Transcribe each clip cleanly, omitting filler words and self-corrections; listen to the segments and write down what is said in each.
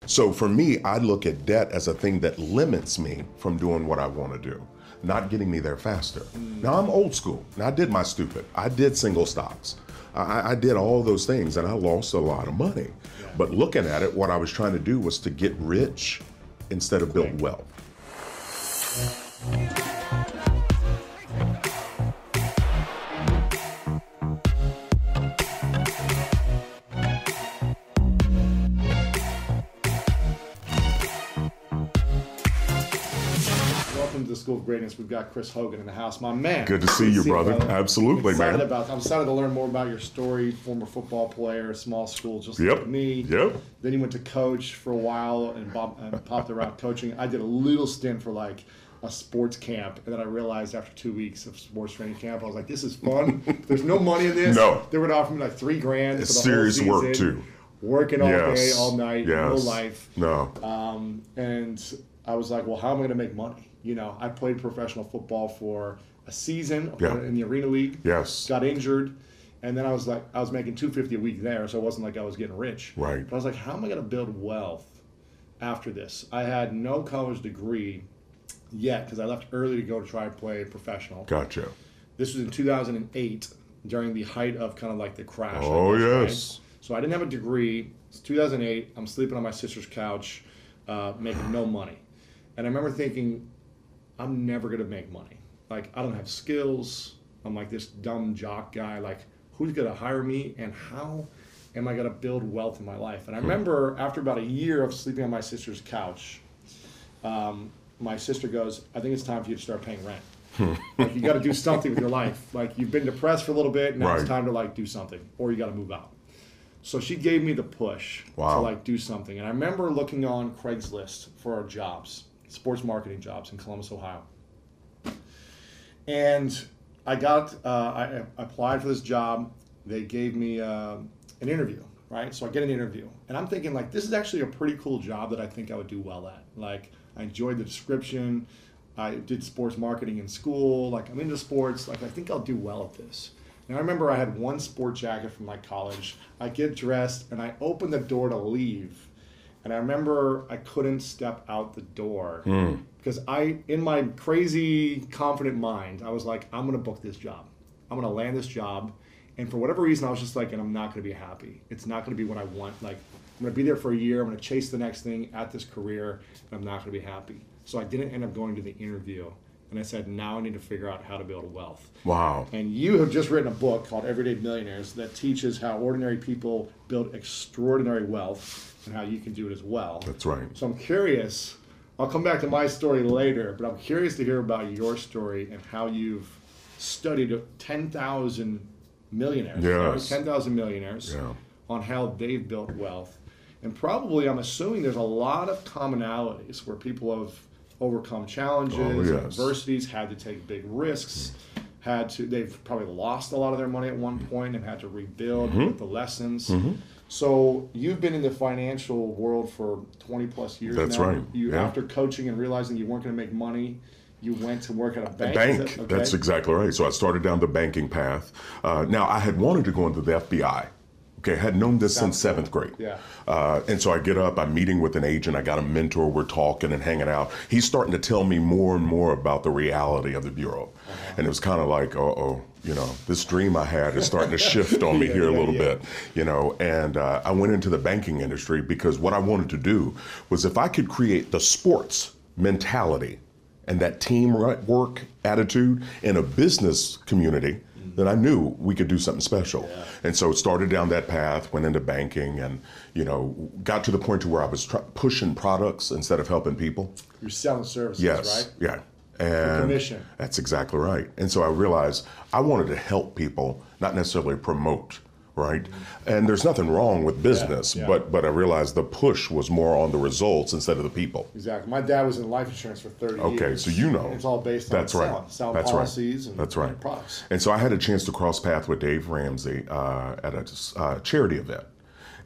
So for me, I look at debt as a thing that limits me from doing what I want to do, not getting me there faster. Now I'm old school. Now I did my stupid. I did single stocks. I did all those things and I lost a lot of money. Yeah. But looking at it, what I was trying to do was to get rich instead of build wealth. Welcome to the School of Greatness. We've got Chris Hogan in the house, my man. Good to see you, brother. Absolutely, man. I'm excited to learn more about your story. Former football player, small school, just Yep. like me. Yep. Then you went to coach for a while and popped around coaching. I did a little stint for like a sports camp, and then I realized after 2 weeks of sports training camp, I was like, this is fun. There's no money in this. No. They would offer me like $3,000 for the It's whole serious season. work too. Working all Yes. day, all night, no Yes. life. No. And I was like, well, how am I going to make money? You know, I played professional football for a season Yeah. in the Arena League. Yes. Got injured. And then I was making $250 a week there, so it wasn't like I was getting rich. Right. But I was like, how am I going to build wealth after this? I had no college degree yet because I left early to go to try and play professional. Gotcha. This was in 2008 during the height of kind of like the crash. Oh, I guess, yes. right? So I didn't have a degree. It's 2008. I'm sleeping on my sister's couch, making no money. And I remember thinking, I'm never going to make money. Like, I don't have skills. I'm like this dumb jock guy. Like, who's going to hire me? And how am I going to build wealth in my life? And I remember after about a year of sleeping on my sister's couch, my sister goes, I think it's time for you to start paying rent. Like, you got to do something with your life. Like, you've been depressed for a little bit. Now Right. it's time to like do something, or you got to move out. So she gave me the push to Wow. like do something. And I remember looking on Craigslist for jobs, sports marketing jobs in Columbus, Ohio. And I applied for this job. They gave me an interview, right? So I get an interview. And I'm thinking, like, this is actually a pretty cool job that I think I would do well at. Like, I enjoyed the description. I did sports marketing in school. Like, I'm into sports. Like, I think I'll do well at this. And I remember I had one sport jacket from my college. I get dressed, and I open the door to leave. And I remember I couldn't step out the door because in my crazy, confident mind, I was like, I'm going to book this job. I'm going to land this job. And for whatever reason, I was just like, and I'm not going to be happy. It's not going to be what I want. Like, I'm going to be there for a year. I'm going to chase the next thing at this career, and I'm not going to be happy. So I didn't end up going to the interview. And I said, now I need to figure out how to build wealth. Wow. And you have just written a book called Everyday Millionaires that teaches how ordinary people build extraordinary wealth and how you can do it as well. That's right. So I'm curious, I'll come back to my story later, but I'm curious to hear about your story and how you've studied 10,000 millionaires, Yes. 10,000 millionaires, Yeah. on how they've built wealth. And probably, I'm assuming there's a lot of commonalities where people have overcome challenges, Oh, yes. adversities, had to take big risks, they've probably lost a lot of their money at one point and had to rebuild with the lessons. So you've been in the financial world for 20 plus years That's now. right. Yeah. After coaching and realizing you weren't going to make money, you went to work at a bank. Bank. Okay. That's exactly right. So I started down the banking path. Now, I had wanted to go into the FBI. Okay, I had known this since seventh grade. Yeah. And so I get up, I'm meeting with an agent, I got a mentor, we're talking and hanging out. He's starting to tell me more and more about the reality of the Bureau. And it was kind of like, this dream I had is starting to shift on me here a little bit, and I went into the banking industry because what I wanted to do was if I could create the sports mentality and that teamwork attitude in a business community, then I knew we could do something special. Yeah. And so it started down that path, went into banking, and got to the point to where I was pushing products instead of helping people. You're selling services, Yes, right? yeah. And commission. That's exactly right. And so I realized I wanted to help people, not necessarily promote, right? And there's nothing wrong with business, Yeah. but I realized the push was more on the results instead of the people. Exactly. My dad was in life insurance for 30 years. Okay, so you know. It's all based on That's right. selling That's policies right. and That's right. products. And so I had a chance to cross path with Dave Ramsey at a charity event.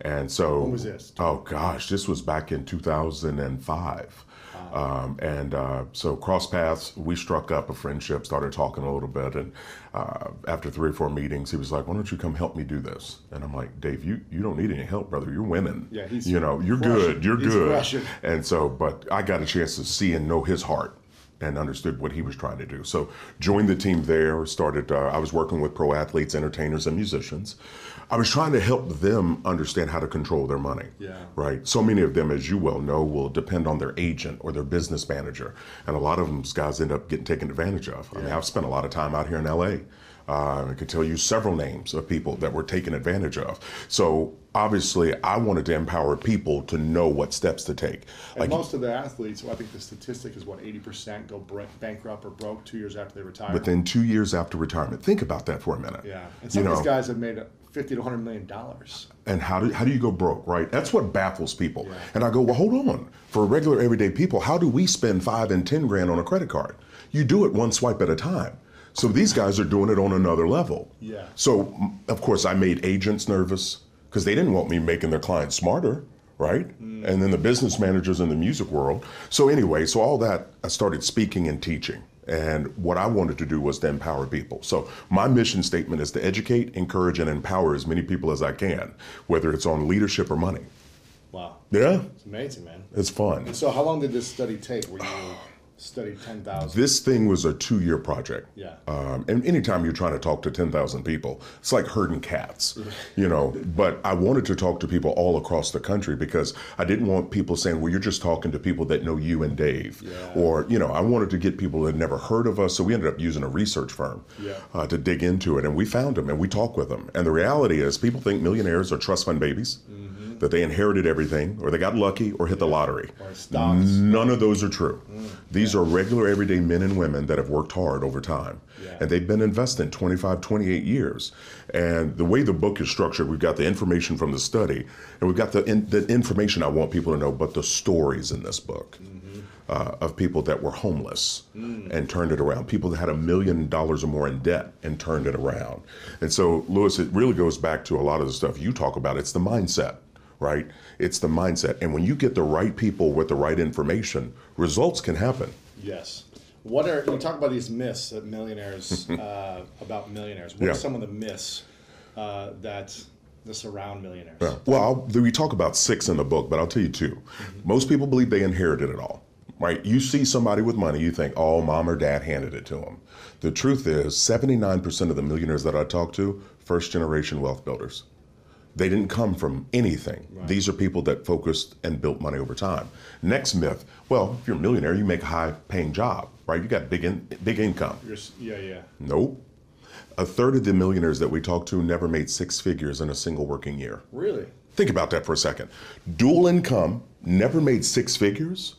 And so, When was this? Oh gosh, this was back in 2005. So cross paths, we struck up a friendship, started talking a little bit, and after 3 or 4 meetings, he was like, "Why don't you come help me do this?" And I'm like, "Dave, you don't need any help, brother. You're winning. Yeah, he's you're crushing. good. You're He's good." crushing. And so, but I got a chance to see and know his heart and understood what he was trying to do. So joined the team there, started, I was working with pro athletes, entertainers, and musicians. I was trying to help them understand how to control their money, right? So many of them, as you well know, will depend on their agent or their business manager. And a lot of them guys end up getting taken advantage of. I mean, I've spent a lot of time out here in LA. I could tell you several names of people that were taken advantage of. So obviously, I wanted to empower people to know what steps to take. And most of the athletes, I think the statistic is what, 80% go bankrupt or broke 2 years after they retire? Within 2 years after retirement. Think about that for a minute. Yeah, and some of these guys have made $50 to $100 million. And how do you go broke, right? That's what baffles people. Yeah. And I go, well, hold on. For regular everyday people, how do we spend 5 and 10 grand on a credit card? You do it one swipe at a time. So these guys are doing it on another level. Yeah. So, of course, I made agents nervous because they didn't want me making their clients smarter, right? And then the business managers in the music world. So anyway, so all that, I started speaking and teaching. And what I wanted to do was to empower people. So my mission statement is to educate, encourage, and empower as many people as I can, whether it's on leadership or money. Wow. Yeah. It's amazing, man. It's fun. And so how long did this study take where you studied 10,000? This thing was a 2-year project. Yeah. And anytime you're trying to talk to 10,000 people, it's like herding cats, But I wanted to talk to people all across the country because I didn't want people saying, well, you're just talking to people that know you and Dave. Yeah. Or, I wanted to get people that had never heard of us. So we ended up using a research firm to dig into it. And we found them and we talked with them. And the reality is people think millionaires are trust fund babies. That they inherited everything, or they got lucky, or hit the lottery. Or stocks. None of those are true. These are regular, everyday men and women that have worked hard over time. And they've been investing 25, 28 years. And the way the book is structured, we've got the information from the study, and we've got the information I want people to know, but the stories in this book of people that were homeless and turned it around, people that had $1 million or more in debt and turned it around. And so, Louis, it really goes back to a lot of the stuff you talk about. It's the mindset. Right? It's the mindset. And when you get the right people with the right information, results can happen. Yes. You talk about these myths that millionaires, about millionaires. What are some of the myths that surround millionaires? Yeah. Well, we talk about 6 in the book, but I'll tell you 2. Most people believe they inherited it all. Right? You see somebody with money, you think, oh, mom or dad handed it to them. The truth is 79% of the millionaires that I talk to, first generation wealth builders. They didn't come from anything. Right. These are people that focused and built money over time. Next myth, well, if you're a millionaire, you make a high-paying job, right? You got big income. Yeah. Nope. A third of the millionaires that we talk to never made 6 figures in a single working year. Really? Think about that for a second. Dual income, never made 6 figures.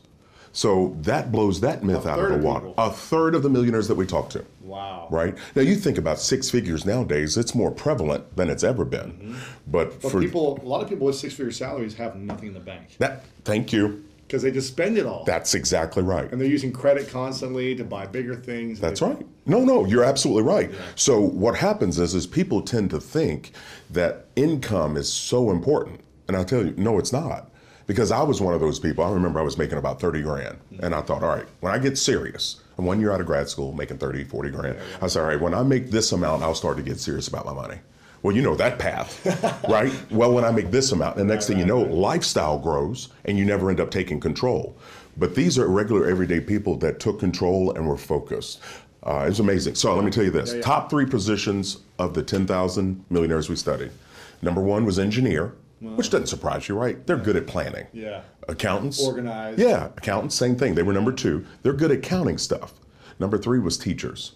So that blows that myth out of the water. A third of the millionaires that we talk to. Wow. Right? Now you think about 6 figures nowadays, it's more prevalent than it's ever been. But for people, a lot of people with 6-figure salaries have nothing in the bank. Thank you. Because they just spend it all. That's exactly right. And they're using credit constantly to buy bigger things. That's right. No, you're absolutely right. Yeah. So what happens is people tend to think that income is so important. And I'll tell you, no, it's not. Because I was one of those people. I remember I was making about 30 grand. And I thought, all right, when I get serious, I'm 1 year out of grad school making 30, 40 grand. I said, all right, when I make this amount, I'll start to get serious about my money. Well, you know that path, right? Well, when I make this amount, the next thing you know, lifestyle grows and you never end up taking control. But these are regular, everyday people that took control and were focused. It's amazing. So let me tell you this. Top 3 positions of the 10,000 millionaires we studied. Number 1 was engineer. Which doesn't surprise you, right? They're good at planning. Yeah. Accountants. Organized. Yeah, accountants, same thing. They were number 2. They're good at counting stuff. Number 3 was teachers.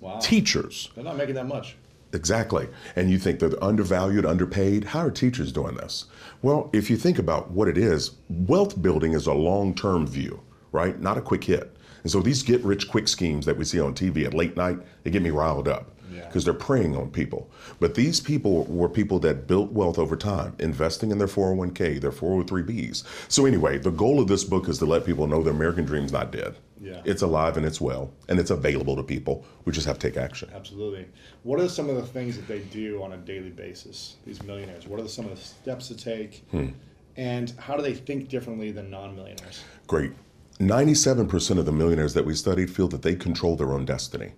Wow. Teachers. They're not making that much. Exactly. And you think they're undervalued, underpaid. How are teachers doing this? Well, if you think about what it is, wealth building is a long-term view, right? Not a quick hit. And so these get-rich-quick schemes that we see on TV at late night, they get me riled up. Because they're preying on people. But these people were people that built wealth over time, investing in their 401k, their 403bs. So anyway, the goal of this book is to let people know the American dream's not dead. Yeah. It's alive and it's well, and it's available to people. We just have to take action. Absolutely. What are some of the things that they do on a daily basis, these millionaires? What are some of the steps to take? And how do they think differently than non-millionaires? Great. 97% of the millionaires that we studied feel that they control their own destiny.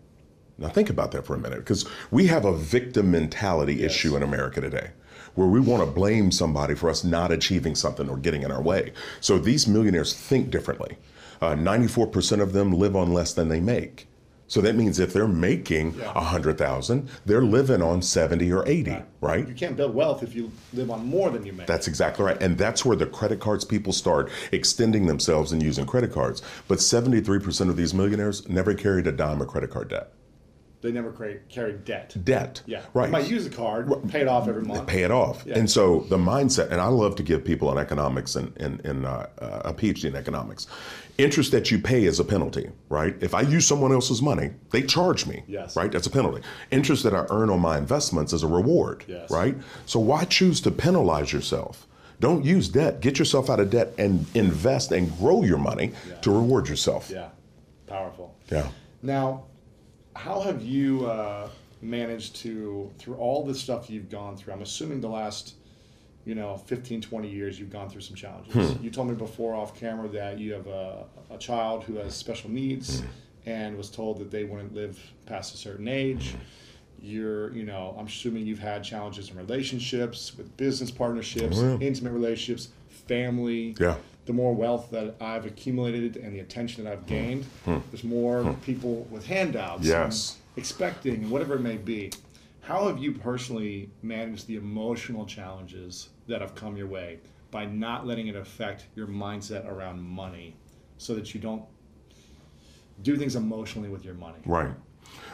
Now think about that for a minute, because we have a victim mentality issue in America today, where we want to blame somebody for us not achieving something or getting in our way. So these millionaires think differently. 94% of them live on less than they make. So that means if they're making $100,000, they're living on 70 or 80, right? You can't build wealth if you live on more than you make. That's exactly right. And that's where the credit cards people start extending themselves and using credit cards. But 73% of these millionaires never carried a dime of credit card debt. They never carried debt. Debt. Yeah. Right. You might use the card, pay it off every month. Pay it off. Yeah. And so the mindset, and I love to give people in economics and a PhD in economics, interest that you pay is a penalty, right? If I use someone else's money, they charge me, right? That's a penalty. Interest that I earn on my investments is a reward, right? So why choose to penalize yourself? Don't use debt. Get yourself out of debt and invest and grow your money to reward yourself. Yeah. Powerful. Yeah. Now, how have you managed to, through all the stuff you've gone through, I'm assuming the last, 15, 20 years, you've gone through some challenges. You told me before off camera that you have a child who has special needs and was told that they wouldn't live past a certain age. You're, I'm assuming you've had challenges in relationships, with business partnerships, intimate relationships, family. Yeah. The more wealth that I've accumulated and the attention that I've gained, there's more people with handouts, and expecting, whatever it may be. How have you personally managed the emotional challenges that have come your way by not letting it affect your mindset around money so that you don't do things emotionally with your money? Right.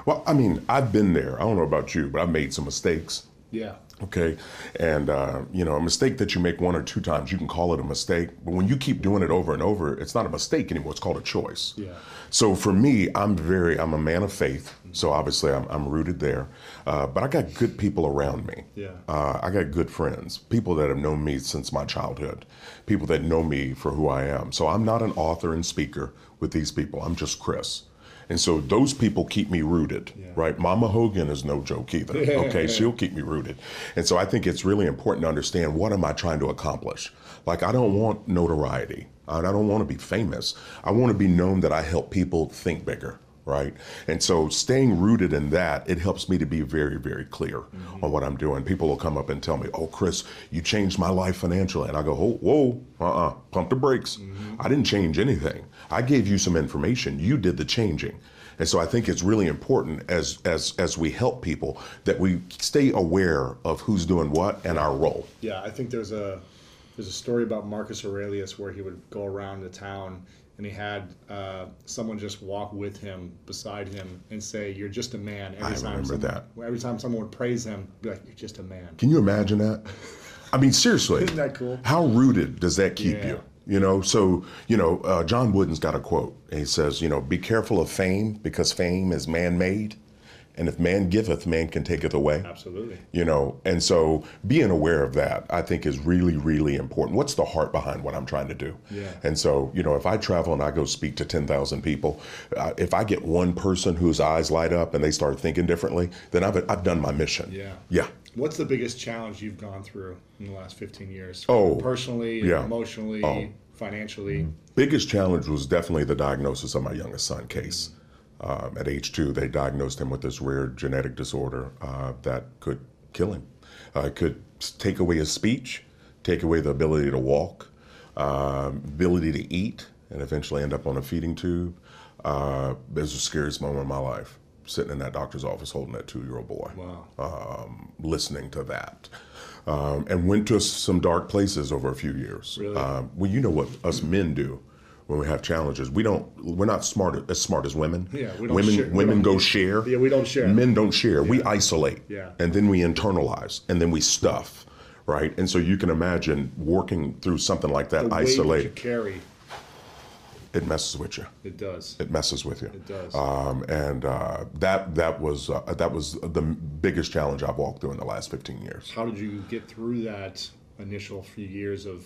Well, I mean, I've been there. I don't know about you, but I've made some mistakes. Yeah. Okay. And, a mistake that you make one or two times, you can call it a mistake. But when you keep doing it over and over, it's not a mistake anymore. It's called a choice. Yeah. So for me, I'm a man of faith. So obviously I'm rooted there. But I got good people around me. Yeah. I got good friends, people that have known me since my childhood, people that know me for who I am. So I'm not an author and speaker with these people. I'm just Chris. And so those people keep me rooted, right? Mama Hogan is no joke either, okay? She'll keep me rooted. And so I think it's really important to understand, what am I trying to accomplish? Like, I don't want notoriety. I don't want to be famous. I want to be known that I help people think bigger, right? And so staying rooted in that, it helps me to be very, very clear on what I'm doing. People will come up and tell me, oh, Chris, you changed my life financially. And I go, oh, whoa, pump the brakes. I didn't change anything. I gave you some information. You did the changing. And so I think it's really important as we help people that we stay aware of who's doing what and our role. Yeah, I think there's a story about Marcus Aurelius where he would go around the town and he had someone just walk with him, beside him, and say, "You're just a man." Every time someone would praise him, be like, "You're just a man." Can you imagine that? I mean, seriously. Isn't that cool? How rooted does that keep you? John Wooden's got a quote. He says, be careful of fame, because fame is man-made. And if man giveth, man can taketh away. Absolutely. And so being aware of that, I think, is really, really important. What's the heart behind what I'm trying to do? Yeah. And so, if I travel and I go speak to 10,000 people, if I get one person whose eyes light up and they start thinking differently, then I've done my mission. Yeah. Yeah. What's the biggest challenge you've gone through in the last 15 years? Personally, emotionally, financially? Biggest challenge was definitely the diagnosis of my youngest son, Case. At age 2, they diagnosed him with this rare genetic disorder that could kill him. It could take away his speech, take away the ability to walk, ability to eat, and eventually end up on a feeding tube. It was the scariest moment of my life, sitting in that doctor's office holding that 2-year-old boy. Wow. Listening to that. And went to some dark places over a few years. Really? Well, you know what us men do when we have challenges. We're not as smart as women. Yeah, we don't share. Women go share. Yeah, we don't share. Men don't share. Yeah. We isolate. Yeah. And then we internalize, and then we stuff, right? And so you can imagine working through something like that, isolated. The weight you carry. It messes with you. It does. It messes with you. It does. That was the biggest challenge I've walked through in the last 15 years. How did you get through that initial few years of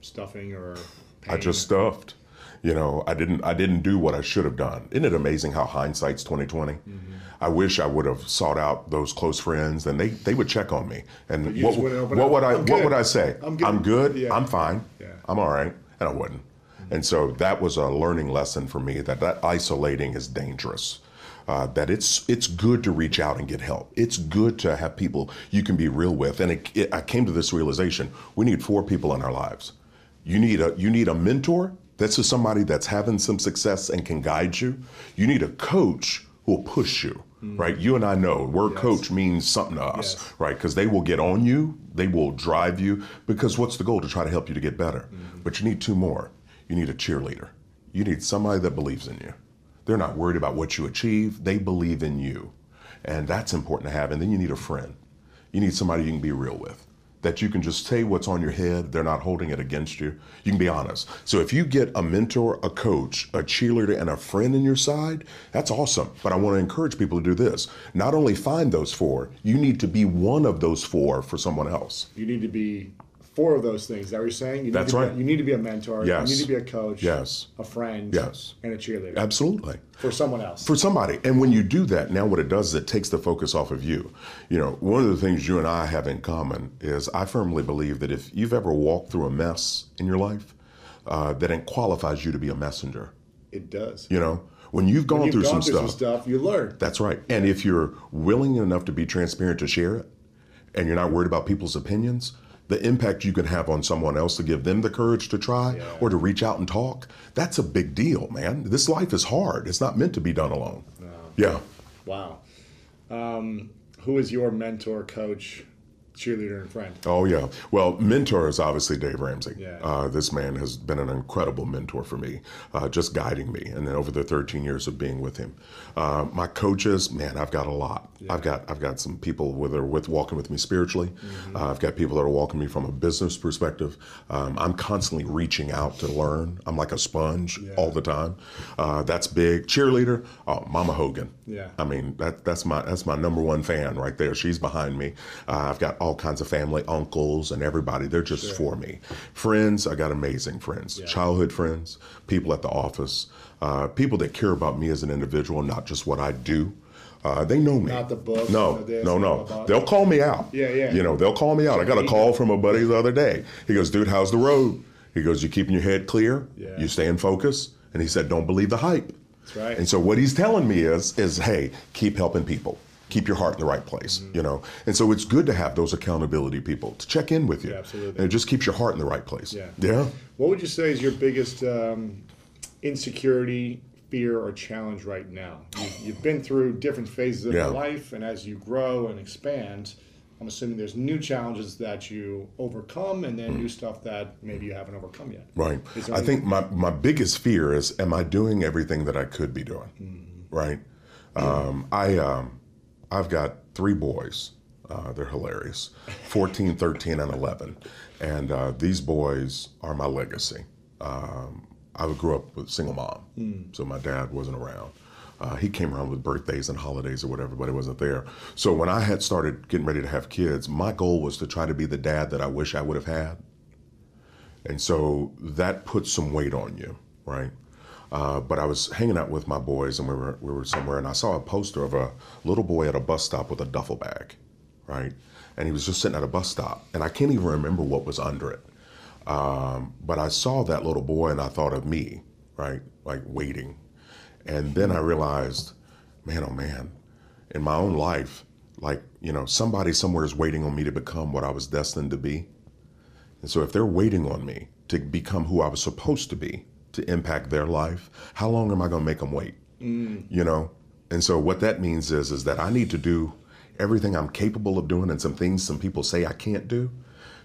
stuffing or pain? I just stuffed. You know, I didn't do what I should have done. Isn't it amazing how hindsight's 2020? Mm-hmm. I wish I would have sought out those close friends, and they would check on me. And what would I say? I'm good. Yeah. I'm fine. Yeah. I'm all right. And I wouldn't. And so that was a learning lesson for me, that isolating is dangerous. That it's good to reach out and get help. It's good to have people you can be real with. And I came to this realization: we need 4 people in our lives. You need a mentor. That's just somebody that's having some success and can guide you. You need a coach who will push you. Right? You and I know word coach means something to us, right? Because they will get on you, they will drive you. Because what's the goal? To try to help you to get better. But you need 2 more. You need a cheerleader. You need somebody that believes in you. They're not worried about what you achieve. They believe in you. And that's important to have. And then you need a friend. You need somebody you can be real with, that you can just say what's on your head. They're not holding it against you. You can be honest. So if you get a mentor, a coach, a cheerleader, and a friend in your side, that's awesome. But I want to encourage people to do this. Not only find those 4, you need to be one of those 4 for someone else. You need to be 4 of those things. Is that what you're saying? That's right. You need to be a mentor. Yes. You need to be a coach. Yes. A friend. Yes. And a cheerleader. Absolutely. For someone else. For somebody. And when you do that, now what it does is it takes the focus off of you. You know, one of the things you and I have in common is I firmly believe that if you've ever walked through a mess in your life, that it qualifies you to be a messenger. It does. You know, when you've gone through some stuff, you learn. That's right. And if you're willing enough to be transparent to share it, and you're not worried about people's opinions, the impact you can have on someone else to give them the courage to try or to reach out and talk, that's a big deal, man. This life is hard. It's not meant to be done alone. No. Yeah. Wow. Who is your mentor, coach, cheerleader, and friend? Oh, yeah. Well, mentor is obviously Dave Ramsey. Yeah. This man has been an incredible mentor for me, just guiding me. And then over the 13 years of being with him. My coaches, man, I've got a lot. Yeah. I've got some people that are walking with me spiritually. I've got people that are walking me from a business perspective. I'm constantly reaching out to learn. I'm like a sponge all the time. That's big. Cheerleader, Mama Hogan. Yeah. I mean, that's my number one fan right there. She's behind me. I've got all kinds of family, uncles, and everybody. They're just for me. Friends, I got amazing friends. Yeah. Childhood friends, people at the office, people that care about me as an individual, not just what I do. They know me. Not the book. No. They'll call me out. Yeah. You know, they'll call me out. I got a call from a buddy the other day. He goes, dude, how's the road? He goes, you keeping your head clear? Yeah. You staying focused? And he said, don't believe the hype. That's right. And so what he's telling me is hey, keep helping people. Keep your heart in the right place, you know? And so it's good to have those accountability people to check in with you. Yeah, absolutely. And it just keeps your heart in the right place. Yeah. What would you say is your biggest insecurity, fear, or challenge right now? You've been through different phases of your life, and as you grow and expand, I'm assuming there's new challenges that you overcome and then new stuff that maybe you haven't overcome yet. Right. I think my biggest fear is, am I doing everything that I could be doing? Right. I've got 3 boys. They're hilarious, 14, 13, and 11. And these boys are my legacy. I grew up with a single mom, so my dad wasn't around. He came around with birthdays and holidays or whatever, but he wasn't there. So when I had started getting ready to have kids, my goal was to try to be the dad that I wish I would have had. And so that puts some weight on you, right? But I was hanging out with my boys, and we were somewhere, and I saw a poster of a little boy at a bus stop with a duffel bag, right? And he was just sitting at a bus stop, and I can't even remember what was under it. But I saw that little boy, and I thought of me, right? Like waiting. And then I realized, man, oh man, in my own life, like, you know, somebody somewhere is waiting on me to become what I was destined to be. And so if they're waiting on me to become who I was supposed to be, to impact their life, how long am I going to make them wait? You know? And so what that means is that I need to do everything I'm capable of doing, and some things some people say I can't do,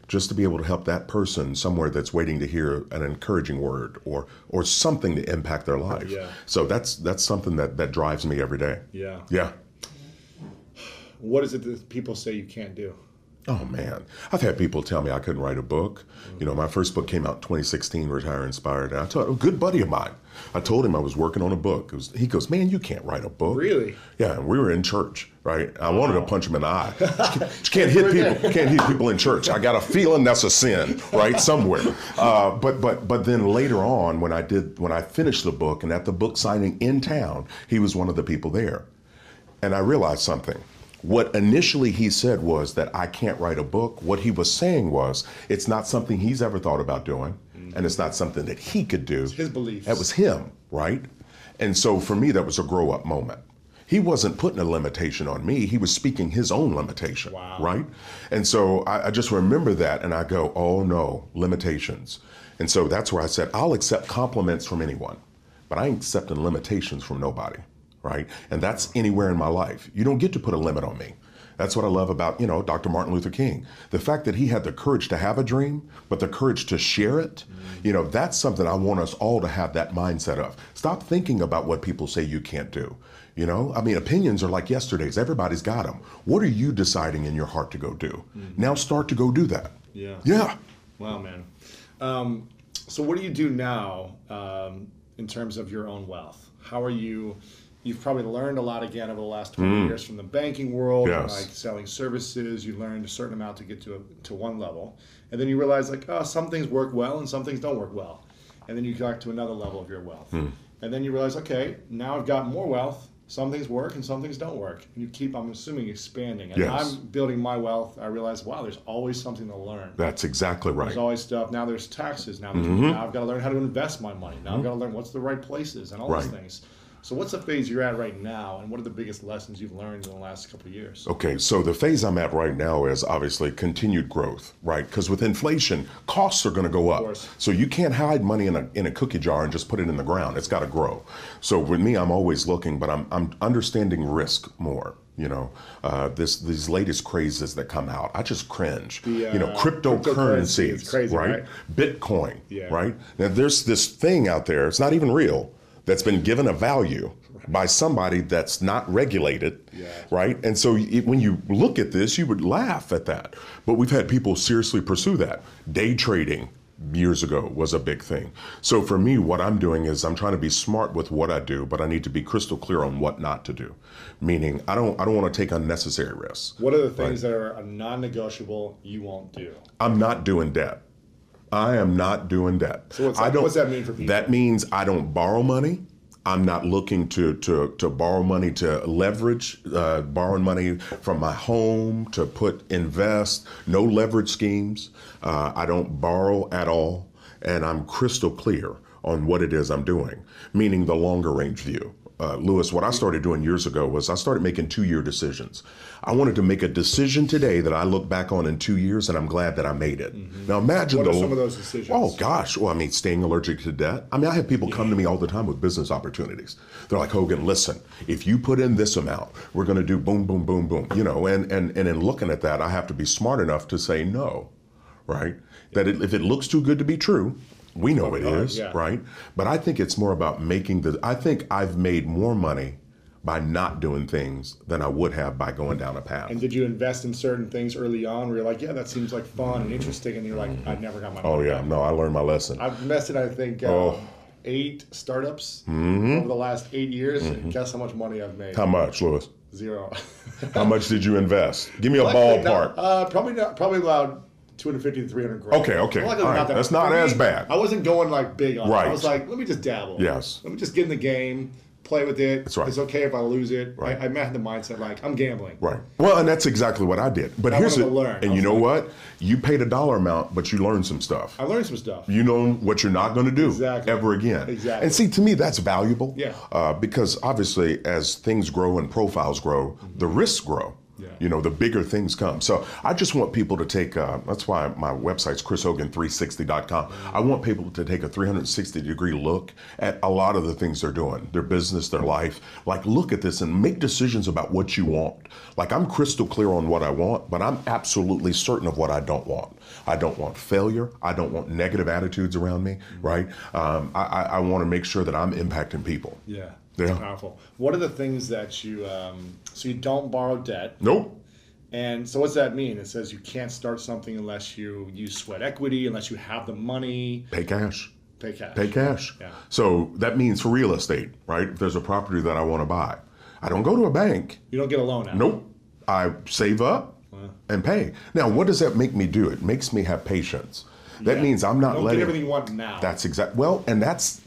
just to be able to help that person somewhere that's waiting to hear an encouraging word or something to impact their life. Yeah. So that's something that drives me every day. Yeah. Yeah. What is it that people say you can't do? Oh man, I've had people tell me I couldn't write a book. You know, my first book came out in 2016, Retire Inspired. And I told a good buddy of mine, I told him I was working on a book. He goes, man, you can't write a book. Really? Yeah, and we were in church, right? I wanted to punch him in the eye. You can't hit people. You can't hit people in church. I got a feeling that's a sin, right, somewhere. But then later on, when I finished the book and at the book signing in town, he was one of the people there, and I realized something. What initially he said was that I can't write a book. What he was saying was it's not something he's ever thought about doing, and it's not something that he could do. It's his beliefs. That was him, right? And so for me, that was a grow-up moment. He wasn't putting a limitation on me. He was speaking his own limitation, wow. right? And so I just remember that, and I go, oh no, limitations. And so that's where I said, I'll accept compliments from anyone, but I ain't accepting limitations from nobody. Right? And that's anywhere in my life. You don't get to put a limit on me. That's what I love about, you know, Dr. Martin Luther King. The fact that he had the courage to have a dream, but the courage to share it, you know, that's something I want us all to have that mindset of. Stop thinking about what people say you can't do. You know, I mean, opinions are like yesterday's. Everybody's got them. What are you deciding in your heart to go do? Now start to go do that. Yeah. Yeah. Wow, man. So what do you do now in terms of your own wealth? How are you... You've probably learned a lot again over the last 20 years from the banking world, Yes. like selling services. You learned a certain amount to get to one level. And then you realize like, oh, some things work well and some things don't work well. And then you got to another level of your wealth. And then you realize, okay, now I've got more wealth. Some things work and some things don't work. And you keep, I'm assuming, expanding. And Yes. I'm building my wealth. I realize, wow, there's always something to learn. That's exactly right. There's always stuff. Now there's taxes. Now, now I've got to learn how to invest my money. Now I've got to learn what's the right places and all these things. So what's the phase you're at right now, and what are the biggest lessons you've learned in the last couple of years? Okay, so the phase I'm at right now is obviously continued growth, right? Because with inflation, costs are going to go up. So you can't hide money in a cookie jar and just put it in the ground. It's got to grow. So with me, I'm always looking, but I'm understanding risk more. You know, these latest crazes that come out, I just cringe. You know, cryptocurrencies, it's crazy, right? Bitcoin, right? Now there's this thing out there, it's not even real, that's been given a value by somebody that's not regulated, right? And so when you look at this, you would laugh at that. But we've had people seriously pursue that. Day trading years ago was a big thing. So for me, what I'm doing is I'm trying to be smart with what I do, but I need to be crystal clear on what not to do. Meaning, I don't want to take unnecessary risks. What are the things that are non-negotiable you won't do? I'm not doing debt. I am not doing debt. So what's that mean for people? That means I don't borrow money. I'm not looking to borrow money to leverage, borrowing money from my home to invest, no leverage schemes. I don't borrow at all, and I'm crystal clear on what it is I'm doing, meaning the longer range view. Lewis, what I started doing years ago was I started making 2-year decisions. I wanted to make a decision today that I look back on in 2 years, and I'm glad that I made it. Now imagine what are some of those decisions? Oh gosh, well I mean staying allergic to debt. I mean I have people come to me all the time with business opportunities. They're like, Hogan, listen, if you put in this amount, we're going to do boom, boom, boom, boom. You know, and in looking at that, I have to be smart enough to say no, right? That if it looks too good to be true, we know it is, right? But I think it's more about I think I've made more money by not doing things than I would have by going down a path. And did you invest in certain things early on where you're like, yeah, that seems like fun and interesting, and you're like, I never got my money. Oh yeah, no, I learned my lesson. I've invested, I think, 8 startups over the last 8 years, and guess how much money I've made? How much, Lewis? 0. How much did you invest? Give me a ballpark. Probably about 250 to 300 grand. Okay. All right. That's not as bad. I wasn't going like big on it. Right. I was like, let me just dabble. Yes. Let me just get in the game, play with it. That's right. It's okay if I lose it. Right. I had the mindset like, I'm gambling. Right. Well, and that's exactly what I did. But here's it. And you know what? You paid a dollar amount, but you learned some stuff. I learned some stuff. You know what you're not going to do ever again. Exactly. And see, to me, that's valuable. Yeah. Because obviously, as things grow and profiles grow, the risks grow. You know, the bigger things come. So I just want people to take, that's why my website's chrishogan360.com. I want people to take a 360-degree look at a lot of the things they're doing, their business, their life. Like, look at this and make decisions about what you want. Like, I'm crystal clear on what I want, but I'm absolutely certain of what I don't want. I don't want failure. I don't want negative attitudes around me, right? I want to make sure that I'm impacting people. That's powerful. What are the things that you, so you don't borrow debt? Nope. And so what's that mean? It says you can't start something unless you use sweat equity, unless you have the money. Pay cash. Pay cash. Pay cash. Yeah. So that means for real estate, right? If there's a property that I want to buy, I don't go to a bank. You don't get a loan out. Nope. I save up and pay. Now, what does that make me do? It makes me have patience. That means I'm not don't letting. Get everything you want now. That's exact. Well, and that's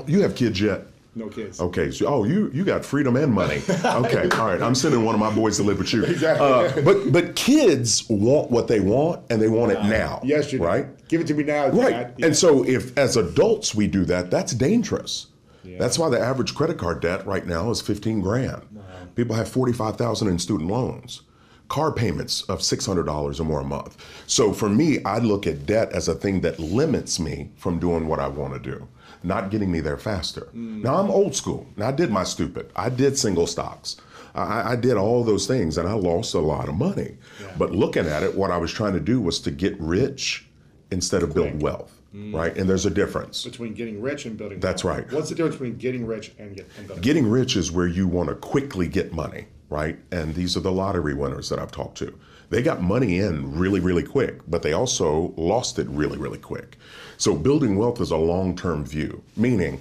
you have kids yet? No kids. Okay, so you got freedom and money. Okay, all right. I'm sending one of my boys to live with you. Exactly. But kids want what they want, and they want it now. Yes, you do. Right. Give it to me now, Dad. Right. Yeah. And so if as adults we do that, that's dangerous. Yeah. That's why the average credit card debt right now is 15 grand. Wow. People have 45,000 in student loans. Car payments of $600 or more a month. So for me, I look at debt as a thing that limits me from doing what I want to do, not getting me there faster. Now I'm old school. Now I did my stupid. I did single stocks. I did all those things and I lost a lot of money. Yeah. But looking at it, what I was trying to do was to get rich instead of build wealth, right? And there's a difference. Between getting rich and building wealth. That's right. What's the difference between getting rich and building wealth? Getting rich is where you want to quickly get money, right? And these are the lottery winners that I've talked to. They got money in really, really quick, but they also lost it really, really quick. So building wealth is a long-term view, meaning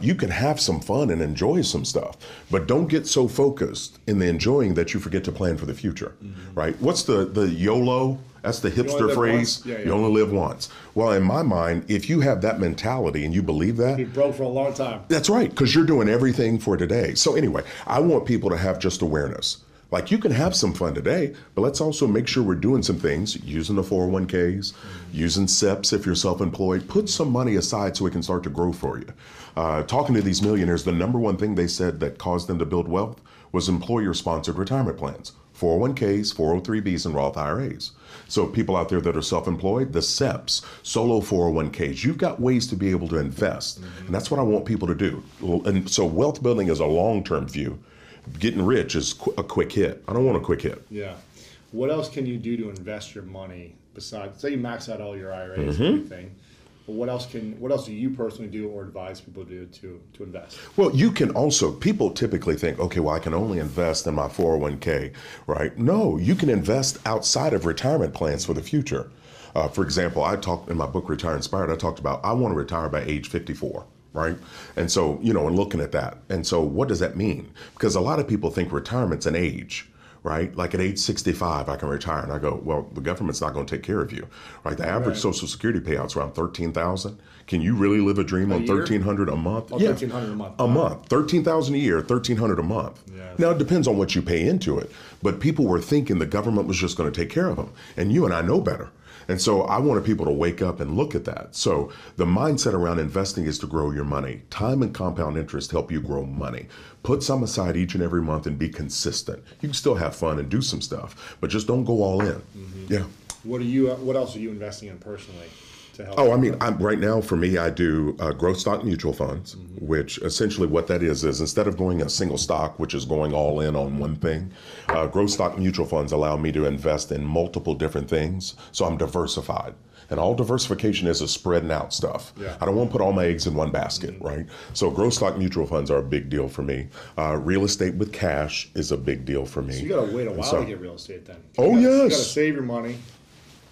you can have some fun and enjoy some stuff, but don't get so focused in the enjoying that you forget to plan for the future, right? What's the YOLO? That's the hipster phrase. Yeah. You only live once. Well, in my mind, if you have that mentality and you believe that, you're broke for a long time. That's right, because you're doing everything for today. So anyway, I want people to have just awareness. Like you can have some fun today, but let's also make sure we're doing some things, using the 401ks, using SEPs if you're self-employed. Put some money aside so it can start to grow for you. Talking to these millionaires, the number one thing they said that caused them to build wealth was employer-sponsored retirement plans, 401ks, 403bs, and Roth IRAs. So people out there that are self-employed, the SEPs, solo 401ks, you've got ways to be able to invest. And that's what I want people to do. And so wealth building is a long-term view. Getting rich is a quick hit. I don't want a quick hit. Yeah. What else can you do to invest your money besides, say you max out all your IRAs and everything, but what else do you personally do or advise people to do to invest? Well, you can also, people typically think, okay, well, I can only invest in my 401k, right? No, you can invest outside of retirement plans for the future. For example, I talked in my book, Retire Inspired, I talked about I want to retire by age 54. Right? And so, and looking at that. And so what does that mean? Because a lot of people think retirement's an age, right? Like at age 65, I can retire. And I go, well, the government's not going to take care of you, right? The average Social Security payout's around $13,000. Can you really live a dream on $1,300 a month? Oh, yeah. $1,300 a month. A month. $13,000 a year, $1,300 a month. Yes. Now, it depends on what you pay into it. But people were thinking the government was just going to take care of them. And you and I know better. And so I wanted people to wake up and look at that. So the mindset around investing is to grow your money. Time and compound interest help you grow money. Put some aside each and every month and be consistent. You can still have fun and do some stuff, but just don't go all in. Yeah. What else are you investing in personally to help? Oh, I mean, right now for me, I do growth stock mutual funds, which essentially what that is instead of going a single stock, which is going all in on one thing, growth stock mutual funds allow me to invest in multiple different things. So I'm diversified. And all diversification is spreading out stuff. Yeah. I don't want to put all my eggs in one basket, right? So growth stock mutual funds are a big deal for me. Real estate with cash is a big deal for me. So you got to wait a while to get real estate then. Yes. You got to save your money.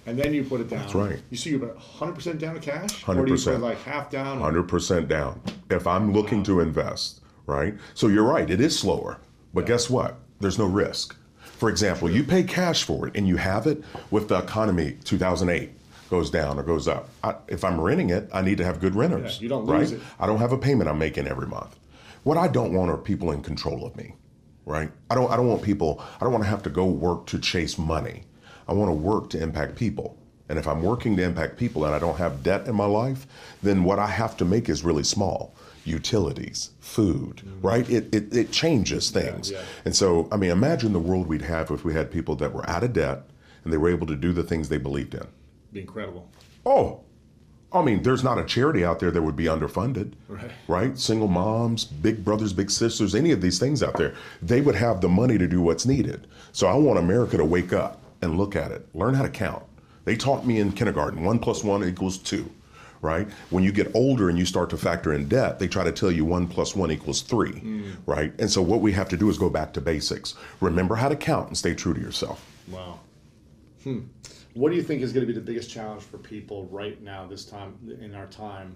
And then you put it down. That's right. You see, you're 100% down to cash? 100%. Or do you put like half down? 100% down. If I'm looking to invest, right? So you're right, it is slower. But guess what? There's no risk. For example, you pay cash for it and you have it with the economy 2008 goes down or goes up. If I'm renting it, I need to have good renters. Yeah, you don't lose it. I don't have a payment I'm making every month. What I don't want are people in control of me, right? I don't want people, I don't want to have to go work to chase money. I want to work to impact people. And if I'm working to impact people and I don't have debt in my life, then what I have to make is really small. Utilities, food, right? It changes things. Yeah. And so, I mean, imagine the world we'd have if we had people that were out of debt and they were able to do the things they believed in. Be incredible. Oh, I mean, there's not a charity out there that would be underfunded, right? Single moms, big brothers, big sisters, any of these things out there, they would have the money to do what's needed. So I want America to wake up and look at it, learn how to count. They taught me in kindergarten, 1 + 1 = 2, right? When you get older and you start to factor in debt, they try to tell you 1 + 1 = 3, right? And so what we have to do is go back to basics. Remember how to count and stay true to yourself. Wow. What do you think is going to be the biggest challenge for people right now, this time in our time,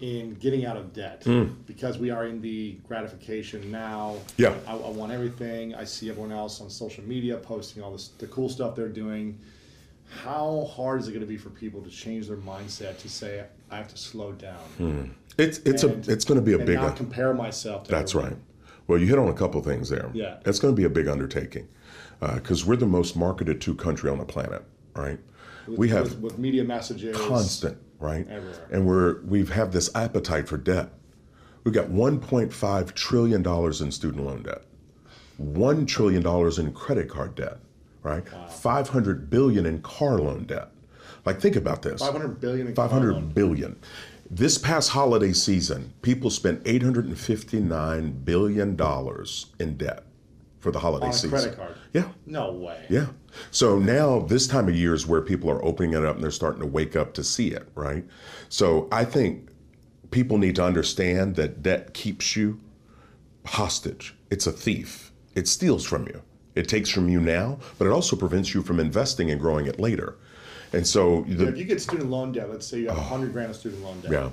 in getting out of debt? Because we are in the gratification now. Yeah. I want everything. I see everyone else on social media posting all this, the cool stuff they're doing. How hard is it going to be for people to change their mindset to say, I have to slow down? It's going to be a big. Not compare myself to. That's everyone. right. Well, you hit on a couple things there. Yeah. It's going to be a big undertaking because we're the most marketed to country on the planet, right? We have with media messages constant, right? everywhere. And we've have this appetite for debt. We've got $1.5 trillion in student loan debt, $1 trillion in credit card debt, right? Wow. $500 billion in car loan debt. Like, think about this. $500 billion in car loan. $500 billion. This past holiday season, people spent $859 billion in debt for the holiday season. On a credit card? Yeah. No way. Yeah. So now this time of year is where people are opening it up and they're starting to wake up to see it, right? So I think people need to understand that debt keeps you hostage. It's a thief. It steals from you. It takes from you now, but it also prevents you from investing and growing it later. And so if you get student loan debt, let's say you have 100 grand of student loan debt, yeah,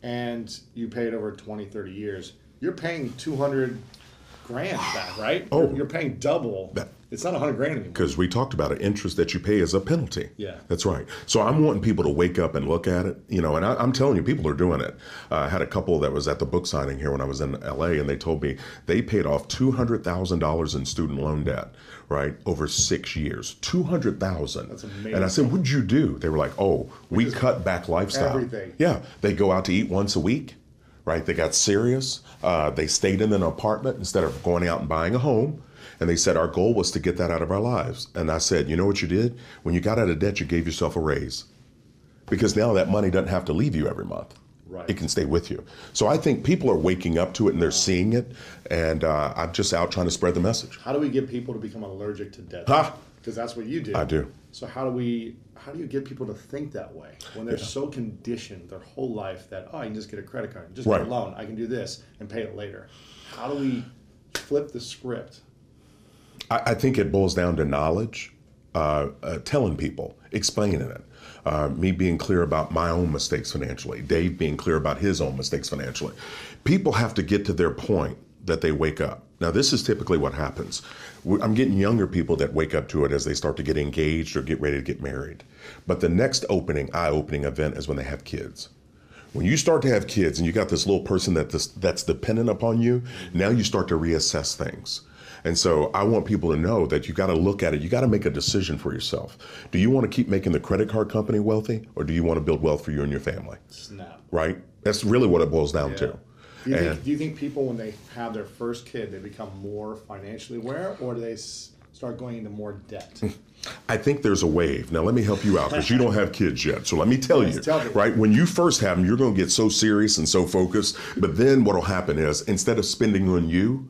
and you pay it over 20, 30 years, you're paying 200 grand back, right? Oh. You're paying double. It's not 100 grand anymore. Because we talked about it, interest that you pay is a penalty. Yeah. That's right. So I'm wanting people to wake up and look at it, and I'm telling you, people are doing it. I had a couple that was at the book signing here when I was in LA, and they told me they paid off $200,000 in student loan debt, right, over 6 years. $200,000. That's amazing. And I said, what'd you do? They were like, we cut back lifestyle. Everything. Yeah. They go out to eat once a week, right? They got serious. They stayed in an apartment instead of going out and buying a home. And they said, our goal was to get that out of our lives. And I said, you know what you did? When you got out of debt, you gave yourself a raise. Because now that money doesn't have to leave you every month. Right. It can stay with you. So I think people are waking up to it and they're seeing it. And I'm just out trying to spread the message. How do we get people to become allergic to debt? Because that's what you do. I do. So how do you get people to think that way when they're so conditioned their whole life that, I can just get a credit card, just get a loan, I can do this and pay it later. How do we flip the script? I think it boils down to knowledge, telling people, explaining it, me being clear about my own mistakes financially, Dave being clear about his own mistakes financially. People have to get to their point that they wake up. Now, this is typically what happens. I'm getting younger people that wake up to it as they start to get engaged or get ready to get married. But the next eye-opening event is when they have kids. When you start to have kids and you got this little person that's dependent upon you, now you start to reassess things. And so I want people to know that you got to look at it. You got to make a decision for yourself. Do you want to keep making the credit card company wealthy, or do you want to build wealth for you and your family? Snap. Right? That's really what it boils down to. Do you think people, when they have their first kid, they become more financially aware, or do they start going into more debt? I think there's a wave. Now, let me help you out because you don't have kids yet. So let me tell you, right? When you first have them, you're going to get so serious and so focused. But then what will happen is, instead of spending on you,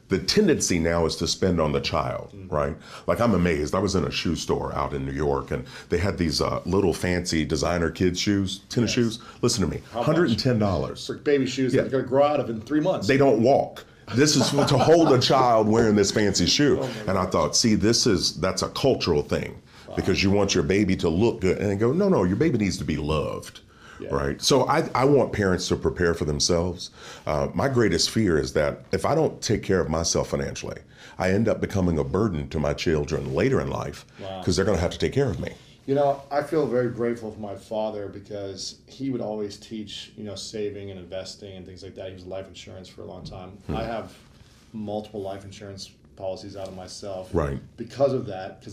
the tendency now is to spend on the child, right? Like, I'm amazed. I was in a shoe store out in New York, and they had these little fancy designer kids shoes, tennis shoes. Listen to me, $110. For baby shoes that are going to grow out of in 3 months. They don't walk. This is to hold a child wearing this fancy shoe. And I thought, see, that's a cultural thing because you want your baby to look good. And they go, no, your baby needs to be loved. Yeah. Right. So I want parents to prepare for themselves. My greatest fear is that if I don't take care of myself financially, I end up becoming a burden to my children later in life because they're going to have to take care of me. I feel very grateful for my father because he would always teach, saving and investing and things like that. He was life insurance for a long time. I have multiple life insurance policies out of myself. Right. Because of that. Because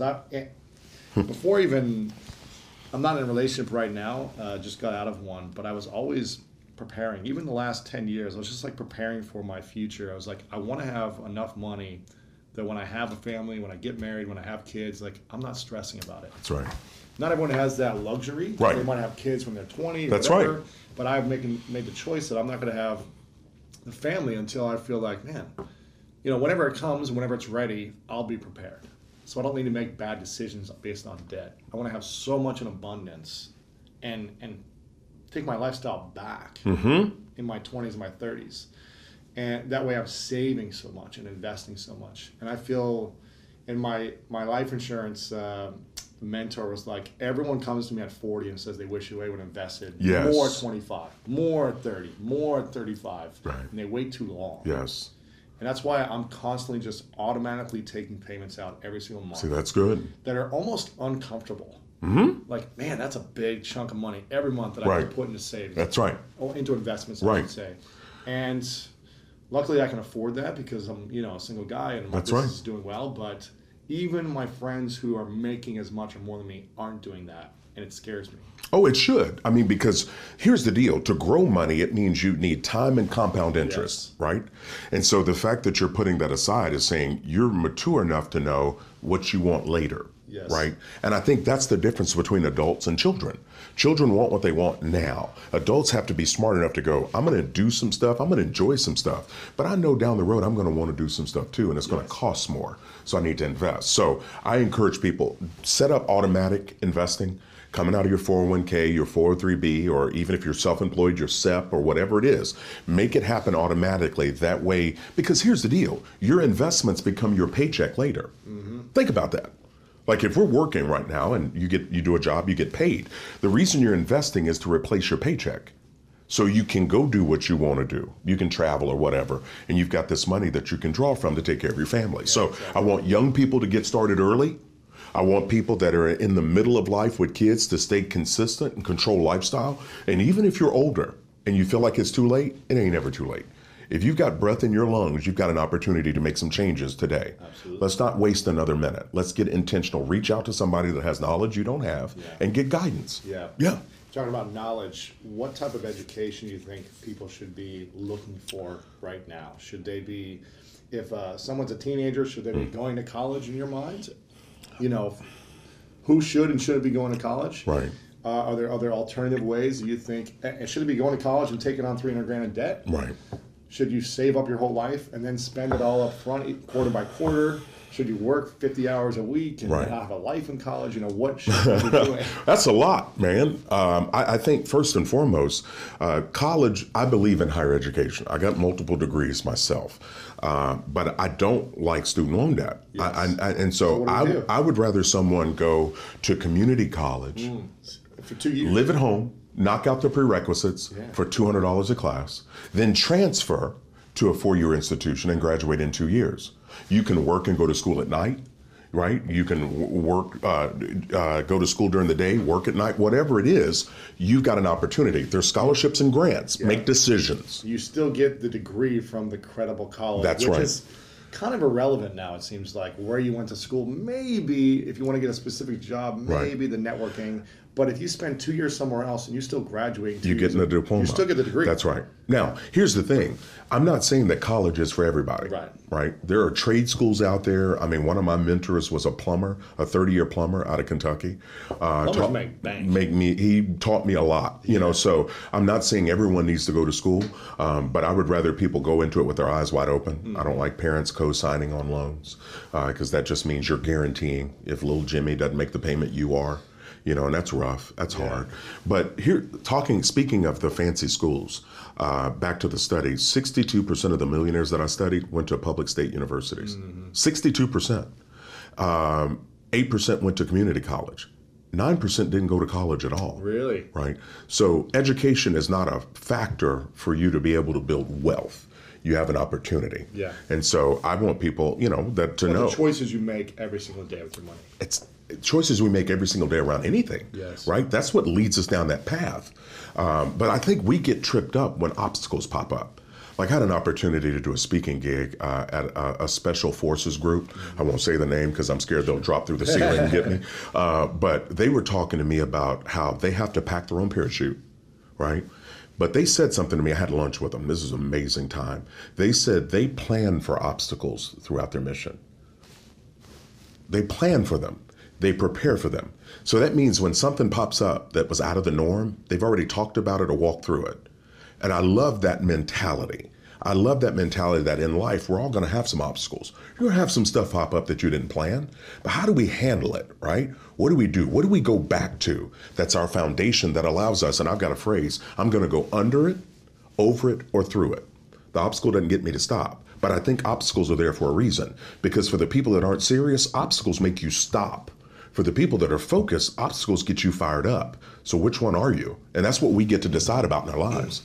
I'm not in a relationship right now, just got out of one, but I was always preparing. Even the last 10 years, I was just like preparing for my future. I was like, I want to have enough money that when I have a family, when I get married, when I have kids, like, I'm not stressing about it. That's right. Not everyone has that luxury. Right. They might have kids when they're 20. That's whatever, right. But I've made the choice that I'm not going to have the family until I feel like, man, whenever it comes, whenever it's ready, I'll be prepared. So I don't need to make bad decisions based on debt. I want to have so much in abundance and take my lifestyle back in my 20s and my 30s. And that way I'm saving so much and investing so much. And I feel And my life insurance mentor was like, everyone comes to me at 40 and says they wish they would have invested Yes. more at 25, more at 30, more at 35. Right. And they wait too long. Yes. And that's why I'm constantly just automatically taking payments out every single month. See, that's good. That are almost uncomfortable. Mm-hmm. Like, man, that's a big chunk of money every month that I Right. have to put into savings. That's right. Or into investments, I Right. should say. And luckily I can afford that because I'm, a single guy and my That's business right. is doing well. But even my friends who are making as much or more than me aren't doing that. And it scares me. Oh, it should. I mean, because here's the deal. To grow money, it means you need time and compound interest, right? And so the fact that you're putting that aside is saying you're mature enough to know what you want later, Yes. right? And I think that's the difference between adults and children. Children want what they want now. Adults have to be smart enough to go, I'm going to do some stuff. I'm going to enjoy some stuff. But I know down the road, I'm going to want to do some stuff too, and it's going to cost more. So I need to invest. So I encourage people, set up automatic investing. Coming out of your 401k, your 403b, or even if you're self-employed, your SEP or whatever it is, make it happen automatically. That way, because here's the deal, your investments become your paycheck later. Mm-hmm. Think about that. Like if we're working right now and you do a job, you get paid. The reason you're investing is to replace your paycheck. So you can go do what you want to do. You can travel or whatever, and you've got this money that you can draw from to take care of your family. Yeah, so exactly. I want young people to get started early. I want people that are in the middle of life with kids to stay consistent and control lifestyle. And even if you're older and you feel like it's too late, it ain't ever too late. If you've got breath in your lungs, you've got an opportunity to make some changes today. Absolutely. Let's not waste another minute. Let's get intentional. Reach out to somebody that has knowledge you don't have and get guidance. Yeah. Yeah. Talking about knowledge, what type of education do you think people should be looking for right now? Should they be, if someone's a teenager, should they be going to college in your mind? Who should and shouldn't be going to college? Right. Are there other alternative ways you think? Should it be going to college and taking on $300,000 in debt? Right. Should you save up your whole life and then spend it all up front, quarter by quarter? Should you work 50 hours a week and not have a life in college? What should you be doing? That's a lot, man. I think first and foremost, college, I believe in higher education. I got multiple degrees myself, but I don't like student loan debt. Yes. And so I would rather someone go to community college, for 2 years, live at home, knock out the prerequisites for $200 a class, then transfer to a 4-year institution and graduate in 2 years. You can work and go to school at night, right? You can work, go to school during the day, work at night, whatever it is, you've got an opportunity. There's scholarships and grants. Make decisions. You still get the degree from the credible college. That's which right. Is kind of irrelevant now, it seems like, where you went to school. Maybe if you want to get a specific job, maybe the networking. But if you spend 2 years somewhere else and you still graduate, you're getting a diploma. You still get the degree. That's right. Now, here's the thing. I'm not saying that college is for everybody. Right. There are trade schools out there. I mean, one of my mentors was a plumber, a 30-year plumber out of Kentucky. Plumbers make bank. He taught me a lot. So I'm not saying everyone needs to go to school, but I would rather people go into it with their eyes wide open. Mm-hmm. I don't like parents co-signing on loans because that just means you're guaranteeing if little Jimmy doesn't make the payment, you are. And that's rough. That's hard. But speaking of the fancy schools, back to the study, 62% of the millionaires that I studied went to public state universities. 62%. 8% went to community college. 9% didn't go to college at all. Really? Right. So education is not a factor for you to be able to build wealth. You have an opportunity. Yeah. And so I want people, to know. The choices you make every single day with your money. It's choices we make every single day around anything. Yes. Right? That's what leads us down that path. But I think we get tripped up when obstacles pop up. Like I had an opportunity to do a speaking gig at a special forces group. I won't say the name because I'm scared they'll drop through the ceiling and get me. But they were talking to me about how they have to pack their own parachute, right? But they said something to me. I had lunch with them. This is an amazing time. They said they plan for obstacles throughout their mission. They plan for them. They prepare for them. So that means when something pops up that was out of the norm, they've already talked about it or walked through it. And I love that mentality. I love that mentality that in life, we're all going to have some obstacles. You're going to have some stuff pop up that you didn't plan. But how do we handle it, right? What do we do? What do we go back to? That's our foundation that allows us, and I've got a phrase, I'm going to go under it, over it, or through it. The obstacle doesn't get me to stop, But I think obstacles are there for a reason, because for the people that aren't serious, obstacles make you stop. For the people that are focused, obstacles get you fired up. So which one are you? And that's what we get to decide about in our lives.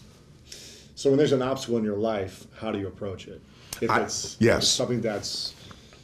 So when there's an obstacle in your life, how do you approach it? If it's something that's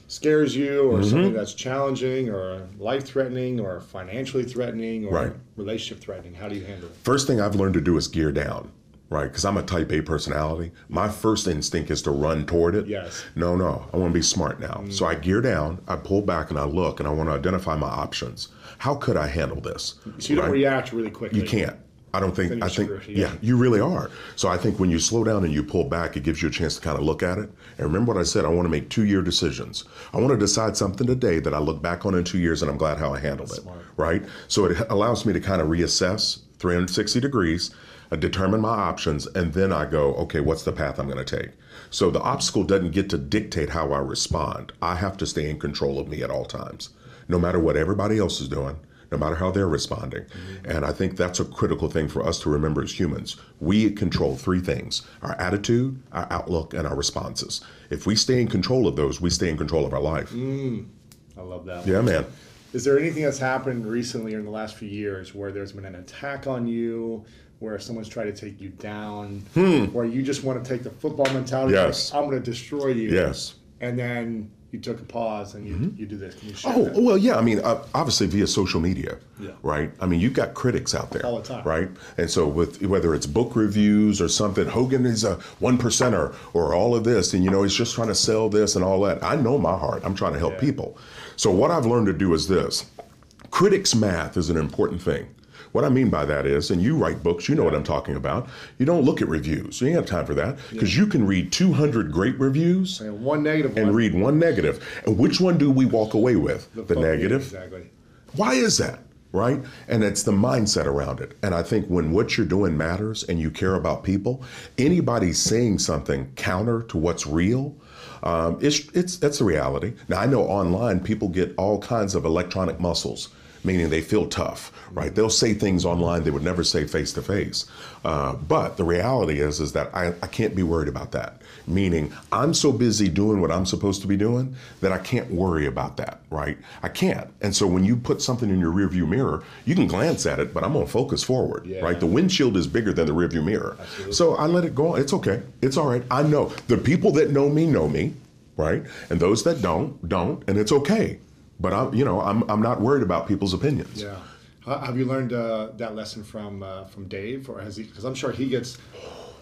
scares you, or something that's challenging, or life-threatening, or financially threatening, or relationship threatening, how do you handle it? First thing I've learned to do is gear down, right? Because I'm a type A personality. My first instinct is to run toward it. Yes. No, I want to be smart now. So I gear down, I pull back, and I look, and I want to identify my options. How could I handle this? So you don't react really quickly. You can't. I think, you really are. So I think when you slow down and you pull back, it gives you a chance to kind of look at it. And remember what I said, I want to make 2-year decisions. I want to decide something today that I look back on in 2 years and I'm glad how I handled it, right? So it allows me to kind of reassess 360 degrees, determine my options, and then I go, okay, what's the path I'm going to take? So the obstacle doesn't get to dictate how I respond. I have to stay in control of me at all times, no matter what everybody else is doing, no matter how they're responding. And I think that's a critical thing for us to remember as humans. We control 3 things: our attitude, our outlook, and our responses. If we stay in control of those, we stay in control of our life. I love that. Yeah, man. Is there anything that's happened recently or in the last few years where there's been an attack on you, where someone's tried to take you down, where you just want to take the football mentality, like, I'm going to destroy you, and then you took a pause and you do this? Can you share that? Well, yeah. I mean, obviously via social media, right? I mean, you've got critics out there all the time, right? And so with whether it's book reviews or something, Hogan is a 1%er or all of this, and he's just trying to sell this and all that. I know my heart. I'm trying to help people. So what I've learned to do is this: critics math is an important thing. What I mean by that is, and you write books, you know what I'm talking about. You don't look at reviews. You ain't have time for that, because you can read 200 great reviews and one negative and read one negative. And which one do we walk away with? The negative. Exactly. Why is that? Right? And it's the mindset around it. And I think when what you're doing matters and you care about people, anybody saying something counter to what's real, that's the reality. Now, I know online people get all kinds of electronic muscles, meaning they feel tough, right? They'll say things online they would never say face to face. But the reality is that I can't be worried about that. Meaning I'm so busy doing what I'm supposed to be doing that I can't worry about that, right? I can't. And so when you put something in your rearview mirror, you can glance at it, but I'm gonna focus forward, right? The windshield is bigger than the rearview mirror. Absolutely. So I let it go. It's okay. It's all right. I know the people that know me, right? And those that don't, and it's okay. But I'm not worried about people's opinions. Yeah. Have you learned that lesson from Dave, or has he? Because I'm sure he gets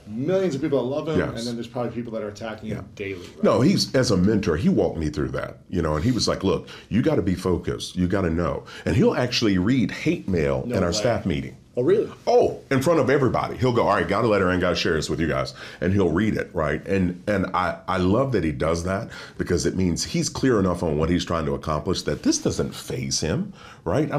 millions of people that love him, and then there's probably people that are attacking him daily. Right? No, he's, as a mentor, he walked me through that, and he was like, look, you got to be focused. You got to know. And he'll actually read hate mail in our staff meeting. Oh, really? Oh, in front of everybody. He'll go, all right, got a letter in, got to share this with you guys. And he'll read it, right? And I love that he does that, because it means he's clear enough on what he's trying to accomplish that this doesn't faze him, right?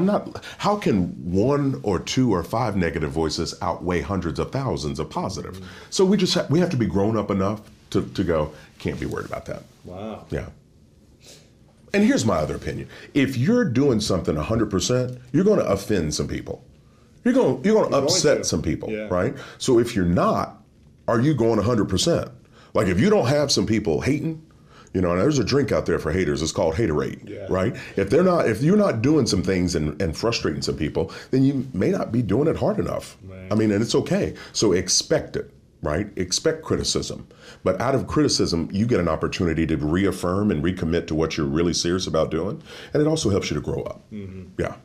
How can 1 or 2 or 5 negative voices outweigh hundreds of thousands of positive? So we have to be grown up enough to go, can't be worried about that. Wow. Yeah. And here's my other opinion. If you're doing something 100%, you're going to offend some people. You're going to upset some people, right? So if you're not, are you going 100%? Like if you don't have some people hating, and there's a drink out there for haters. It's called Haterade, right? If you're not doing some things and frustrating some people, then you may not be doing it hard enough. Right. I mean, and it's okay. So expect it, right? Expect criticism. But out of criticism, you get an opportunity to reaffirm and recommit to what you're really serious about doing. And it also helps you to grow up. Yeah.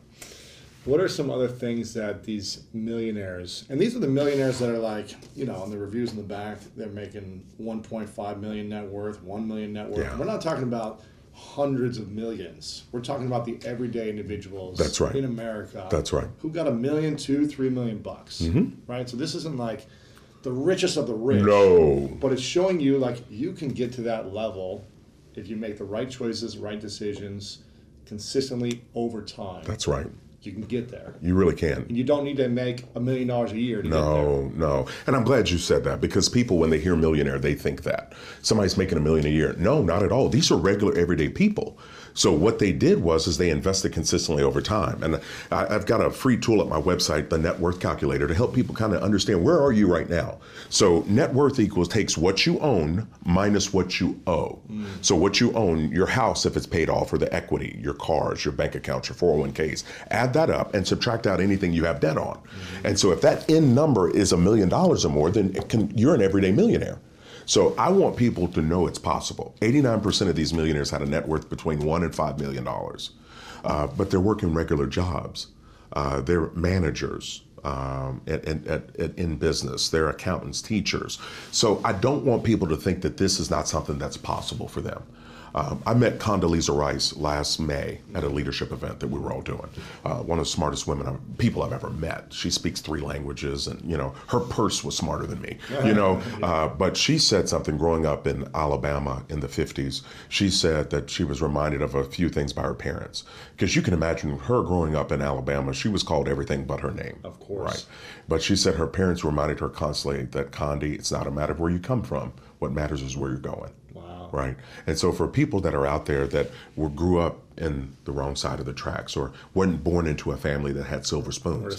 What are some other things that these millionaires, and these are the millionaires that are like, on the reviews in the back, they're making 1.5 million net worth, 1 million net worth. Yeah. We're not talking about hundreds of millions. We're talking about the everyday individuals in America. That's right. Who got $1 million, $2 million, $3 million, right? So this isn't like the richest of the rich. No. But it's showing you like you can get to that level if you make the right choices, right decisions consistently over time. That's right. you can get there. You really can. And you don't need to make $1 million a year to get there. No. And I'm glad you said that, because people, when they hear millionaire, they think that somebody's making $1 million a year. No, not at all. These are regular, everyday people. So what they did is they invested consistently over time. And I've got a free tool at my website, the net worth calculator, to help people kind of understand, where are you right now? So net worth takes what you own minus what you owe. So what you own, your house, if it's paid off, or the equity, your cars, your bank accounts, your 401ks, add that up and subtract out anything you have debt on. And so if that end number is $1 million or more, then you're an everyday millionaire. So I want people to know it's possible. 89% of these millionaires had a net worth between $1 and $5 million, but they're working regular jobs. They're managers in business. They're accountants, teachers. So I don't want people to think that this is not something that's possible for them. I met Condoleezza Rice last May at a leadership event that we were all doing. One of the smartest people I've ever met. She speaks 3 languages, and her purse was smarter than me. But she said something growing up in Alabama in the 50s. She said that she was reminded of a few things by her parents, because you can imagine her growing up in Alabama. She was called everything but her name. Of course. Right. But she said her parents reminded her constantly that, Condi, it's not a matter of where you come from. What matters is where you're going. Right. And so for people that are out there that grew up in the wrong side of the tracks, or weren't born into a family that had silver spoons, or a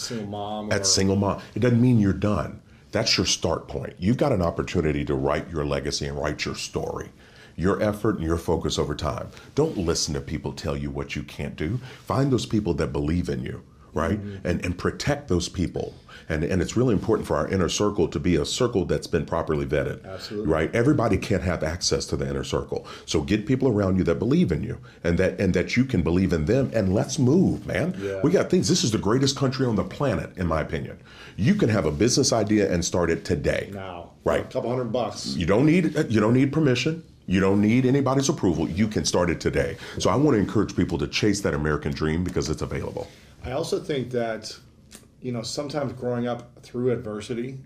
single mom, it doesn't mean you're done. That's your start point. You've got an opportunity to write your legacy and write your story. Your effort and your focus over time. Don't listen to people tell you what you can't do. Find those people that believe in you, right? And protect those people. And it's really important for our inner circle to be a circle that's been properly vetted. Absolutely. Right? Everybody can't have access to the inner circle. So get people around you that believe in you, and that you can believe in them, and let's move, man. Yeah. We got things. This is the greatest country on the planet, in my opinion. You can have a business idea and start it today. Now. Right. A couple $100. You don't need permission. You don't need anybody's approval. You can start it today. So I want to encourage people to chase that American dream, because it's available. I also think that, sometimes growing up through adversity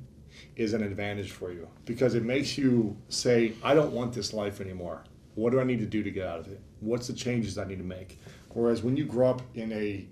is an advantage for you, because it makes you say, I don't want this life anymore. What do I need to do to get out of it? What's the changes I need to make? Whereas when you grow up in a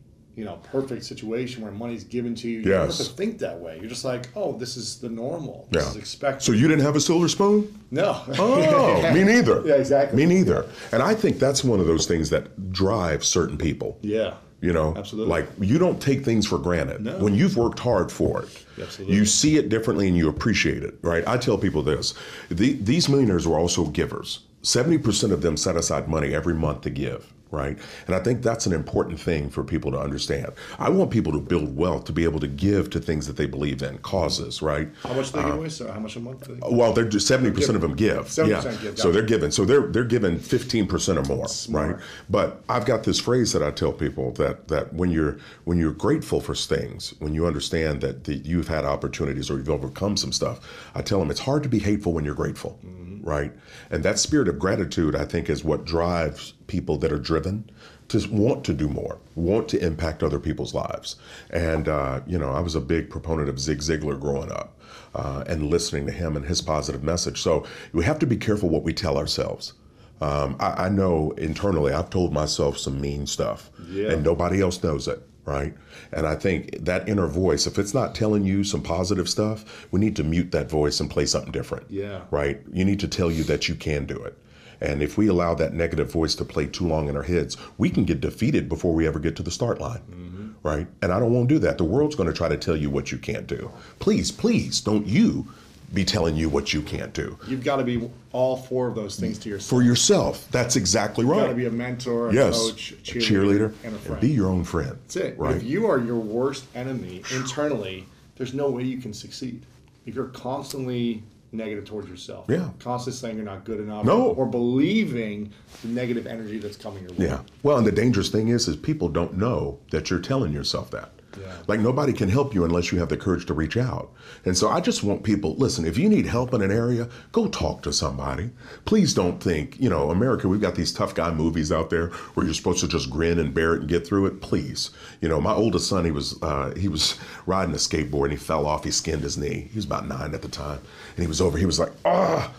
perfect situation where money's given to you, you don't have to think that way. You're just like, oh, this is the normal. This is expected. So you didn't have a silver spoon? No. Oh, me neither. Yeah, exactly. Me neither. And I think that's one of those things that drive certain people. Yeah. Absolutely. Like, you don't take things for granted. No. When you've worked hard for it, absolutely, you see it differently and you appreciate it, right? I tell people this. These millionaires were also givers. 70% of them set aside money every month to give. Right? And I think that's an important thing for people to understand. I want people to build wealth, to be able to give to things that they believe in, causes, right? How much do they give away? So how much a month do they give? Well, they're just 70% of them give. 70% give. So they're giving. So they're giving 15% or more, Smart. right? But I've got this phrase that I tell people that when you're grateful for things, when you understand that you've had opportunities or you've overcome some stuff, I tell them it's hard to be hateful when you're grateful. Right? And that spirit of gratitude, I think, is what drives people that are driven to want to do more, want to impact other people's lives. And, I was a big proponent of Zig Ziglar growing up and listening to him and his positive message. So we have to be careful what we tell ourselves. I know internally I've told myself some mean stuff, and nobody else knows it. Right? And I think that inner voice, if it's not telling you some positive stuff, we need to mute that voice and play something different. Yeah. Right? You need to tell you that you can do it. And if we allow that negative voice to play too long in our heads, we can get defeated before we ever get to the start line. Right? And I don't want to do that. The world's going to try to tell you what you can't do. Please, don't you be telling you what you can't do. You've got to be all 4 of those things to yourself. For yourself. That's exactly right. You've got to be a mentor, a coach, a cheerleader, and a friend. And be your own friend. That's it. Right? If you are your worst enemy internally, there's no way you can succeed. If you're constantly negative towards yourself, constantly saying you're not good enough, or believing the negative energy that's coming your way. Yeah. Well, and the dangerous thing is people don't know that you're telling yourself that. Yeah. Like, nobody can help you unless you have the courage to reach out. And so I just want people, listen, if you need help in an area, go talk to somebody. Please don't think, America, we've got these tough guy movies out there where you're supposed to just grin and bear it and get through it. Please. My oldest son, he was riding a skateboard and he fell off. He skinned his knee. He was about 9 at the time. And he was like, I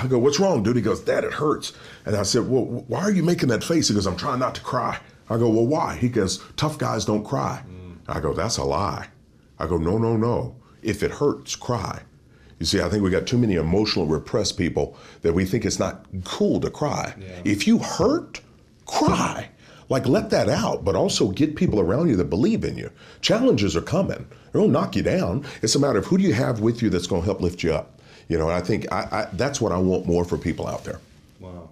go, what's wrong, dude? He goes, Dad, it hurts. And I said, well, why are you making that face? He goes, I'm trying not to cry. I go, well, why? He goes, tough guys don't cry. I go, that's a lie. I go, no, no, no. If it hurts, cry. You see, I think we got too many emotional repressed people that we think it's not cool to cry. Yeah. If you hurt, cry. Like, let that out, but also get people around you that believe in you. Challenges are coming. They'll knock you down. It's a matter of who do you have with you that's going to help lift you up. You know, and I think that's what I want more for people out there. Wow.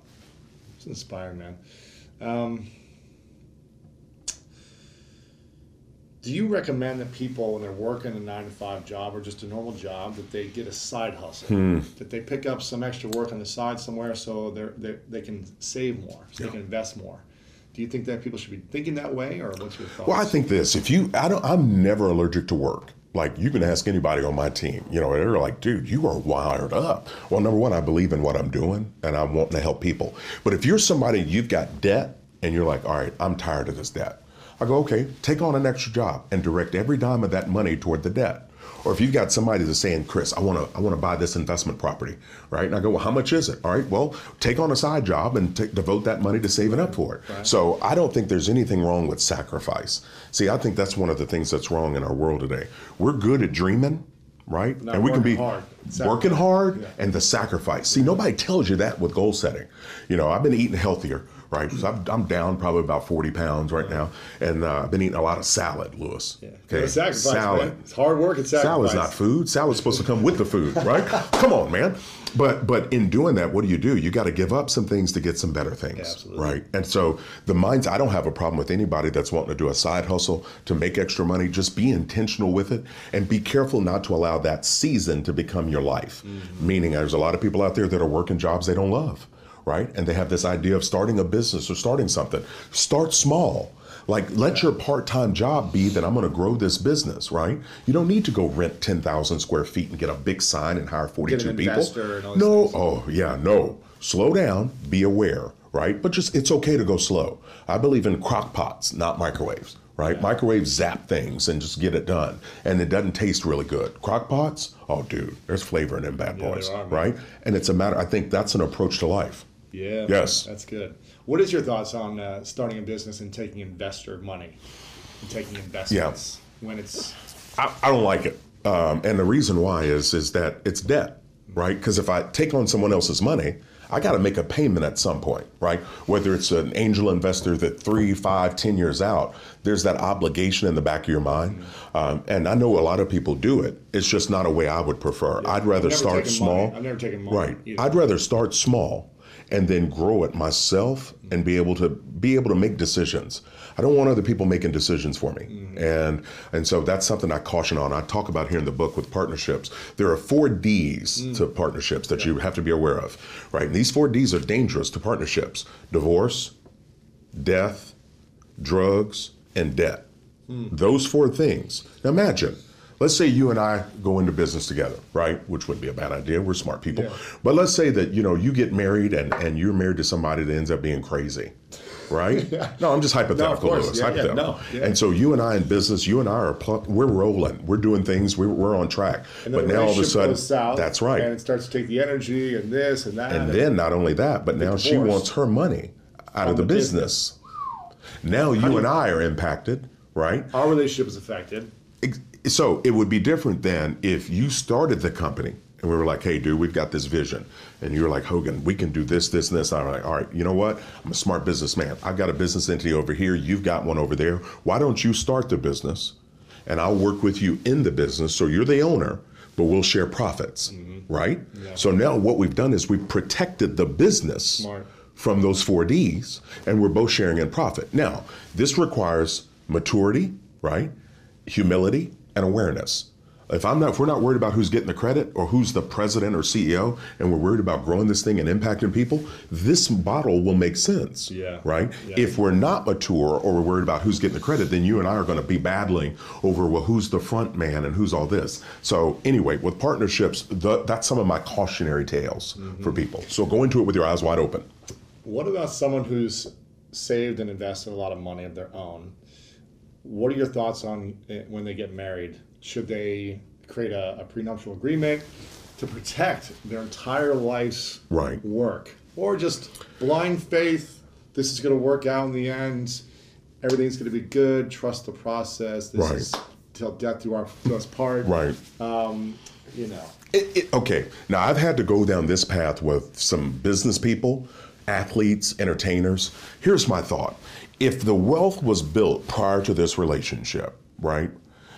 It's inspiring, man. Do you recommend that people, when they're working a 9-to-5 job or just a normal job, that they get a side hustle? That they pick up some extra work on the side somewhere so they can save more, so they can invest more? Do you think that people should be thinking that way, or what's your thoughts? Well, I think this. I'm never allergic to work. Like, you can ask anybody on my team, you know, they're like, dude, you are wired up. Well, number one, I believe in what I'm doing, and I'm wanting to help people. But if you're somebody, you've got debt, and you're like, all right, I'm tired of this debt. I go, okay, take on an extra job and direct every dime of that money toward the debt. Or if you've got somebody that's saying, Chris, I want to buy this investment property, right? And I go, well, how much is it? All right, well, take on a side job and devote that money to saving up for it. Right. So I don't think there's anything wrong with sacrifice. See, I think that's one of the things that's wrong in our world today. We're good at dreaming, right? And we can be working hard and the sacrifice. See, nobody tells you that with goal setting. You know, I've been eating healthier. Right, so I'm down probably about 40 pounds right now, and I've been eating a lot of salad, Lewis. Yeah. Okay, sacrifice, salad. Man. It's hard work and sacrifice. Salad's not food. Salad's supposed to come with the food, right? Come on, man. But in doing that, what do? You got to give up some things to get some better things, absolutely. Right? And so I don't have a problem with anybody that's wanting to do a side hustle to make extra money. Just be intentional with it, and be careful not to allow that season to become your life. Meaning, there's a lot of people out there that are working jobs they don't love. Right? And they have this idea of starting a business or starting something. Start small. Like, let your part-time job be that I'm going to grow this business, right? You don't need to go rent 10,000 square feet and get a big sign and hire 42 people. And all no. Things. Oh, yeah, no. Slow down. Be aware, right? But just, it's okay to go slow. I believe in crock pots, not microwaves, right? Yeah. Microwaves zap things and just get it done. And it doesn't taste really good. Crock pots, oh, dude, there's flavor in them bad boys, right? And it's a matter, I think that's an approach to life. Yeah, yes, that's good. What is your thoughts on starting a business and taking investor money and taking investments when it's? I don't like it, and the reason why is that it's debt, right? Because if I take on someone else's money, I got to make a payment at some point, right? Whether it's an angel investor that 3, 5, 10 years out, there's that obligation in the back of your mind. And I know a lot of people do it. It's just not a way I would prefer. Yeah. I'd rather start small. I've never taken money. Right. Either. I'd rather start small and then grow it myself and be able to make decisions. I don't want other people making decisions for me. And so that's something I caution on. I talk about here in the book with partnerships. There are 4 Ds to partnerships that you have to be aware of, right? And these 4 Ds are dangerous to partnerships: divorce, death, drugs, and debt. Those 4 things. Now imagine, let's say you and I go into business together, right? Which wouldn't be a bad idea. We're smart people. Yeah. But let's say that, you get married and you're married to somebody that ends up being crazy, right? Yeah. No, I'm just hypothetical, Lewis. Hypothetical. Yeah, no. Yeah. And so you and I in business, you and I we're rolling. We're doing things. We're on track. And but now all of a sudden, goes south, that's right. And it starts to take the energy and this and that. And then not only that, but now she wants her money out of the business. Now you and I are impacted, right? Our relationship is affected. So it would be different than if you started the company and we were like, hey, dude, we've got this vision. And you were like, Hogan, we can do this, this, and this. I'm like, all right, you know what? I'm a smart businessman. I've got a business entity over here. You've got one over there. Why don't you start the business and I'll work with you in the business. So you're the owner, but we'll share profits, right? Yeah. So now what we've done is we've protected the business from those 4 Ds and we're both sharing in profit. Now, this requires maturity, right? Humility, and awareness. If we're not worried about who's getting the credit or who's the president or CEO, and we're worried about growing this thing and impacting people, this model will make sense, right? Yeah. If we're not mature or we're worried about who's getting the credit, then you and I are going to be battling over, well, who's the front man and who's all this. So anyway, with partnerships, that's some of my cautionary tales for people. So go into it with your eyes wide open. What about someone who's saved and invested a lot of money of their own? What are your thoughts on when they get married? Should they create a prenuptial agreement to protect their entire life's work? Or just blind faith, this is going to work out in the end, everything's going to be good. Trust the process. This Right. is till death do us part. Right. You know. Okay, now I've had to go down this path with some business people, athletes, entertainers. Here's my thought. If the wealth was built prior to this relationship, right,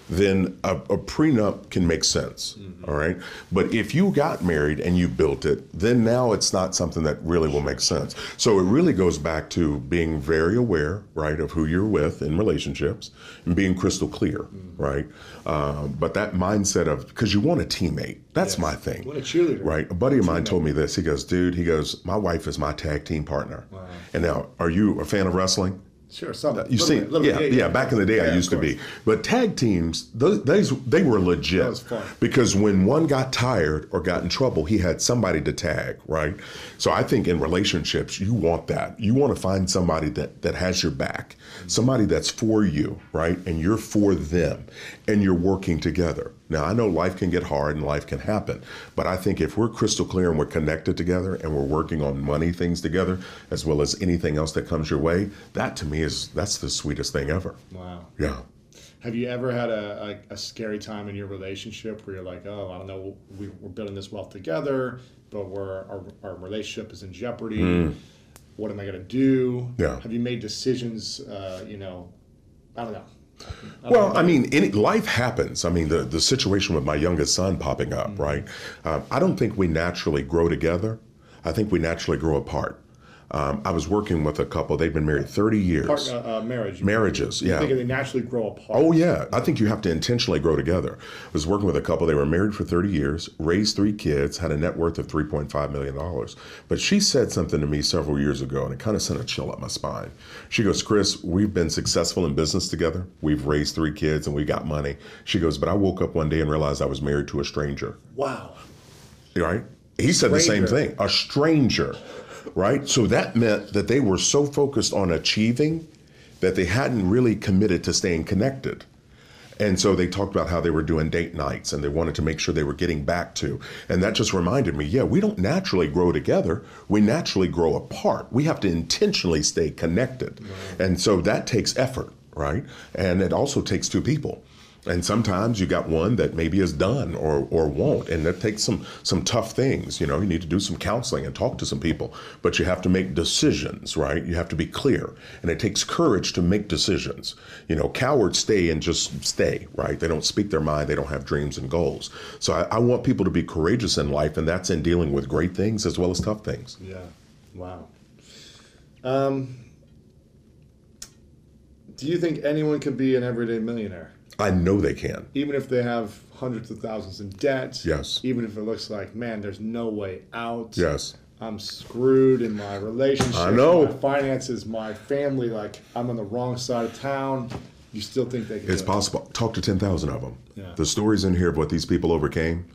then a prenup can make sense, all right? But if you got married and you built it, then now it's not something that really will make sense. So it really goes back to being very aware, right, of who you're with in relationships and being crystal clear, right? But that mindset of, because you want a teammate, that's my thing. What a cheerleader. Right. A buddy of mine told me this. He goes, dude, my wife is my tag team partner. Wow. And now, are you a fan of wrestling? Sure, some. You see, yeah. Back in the day, I used to be. But tag teams, they were legit. That was fun. Because when one got tired or got in trouble, he had somebody to tag, right? So I think in relationships, you want that. You want to find somebody that has your back, somebody that's for you, right? And you're for them, and you're working together. Now, I know life can get hard and life can happen, but I think if we're crystal clear and we're connected together and we're working on money things together, as well as anything else that comes your way, that to me that's the sweetest thing ever. Wow. Yeah. Have you ever had a scary time in your relationship where you're like, oh, I don't know, we're building this wealth together, but our relationship is in jeopardy. What am I going to do? Yeah. Have you made decisions, I don't know. Well, I mean, life happens. I mean, the situation with my youngest son popping up, right? I don't think we naturally grow together. I think we naturally grow apart. I was working with a couple. They've been married 30 years. Marriages, yeah. You think they naturally grow apart? Oh, yeah. I think you have to intentionally grow together. I was working with a couple. They were married for 30 years, raised 3 kids, had a net worth of $3.5 million. But she said something to me several years ago, and it kind of sent a chill up my spine. She goes, Chris, we've been successful in business together. We've raised 3 kids, and we got money. She goes, but I woke up one day and realized I was married to a stranger. Wow. Right? He said the same thing. A stranger. Right? So that meant that they were so focused on achieving that they hadn't really committed to staying connected. And so they talked about how they were doing date nights and they wanted to make sure they were getting back to. And that just reminded me, yeah, we don't naturally grow together. We naturally grow apart. We have to intentionally stay connected. And so that takes effort, right? And it also takes 2 people. And sometimes you got one that maybe is done or won't, and that takes some tough things. You know, you need to do some counseling and talk to some people, but you have to make decisions, right? You have to be clear, and it takes courage to make decisions. You know, cowards stay and just stay, right? They don't speak their mind. They don't have dreams and goals. So I want people to be courageous in life, and that's in dealing with great things as well as tough things. Yeah. Wow. Do you think anyone can be an everyday millionaire? I know they can. Even if they have hundreds of thousands in debt. Yes. Even if it looks like, man, there's no way out. Yes. I'm screwed in my relationship. I know. My finances, my family, like I'm on the wrong side of town. You still think they can It's do possible. Talk to 10,000 of them. Yeah. The stories in here of what these people overcame,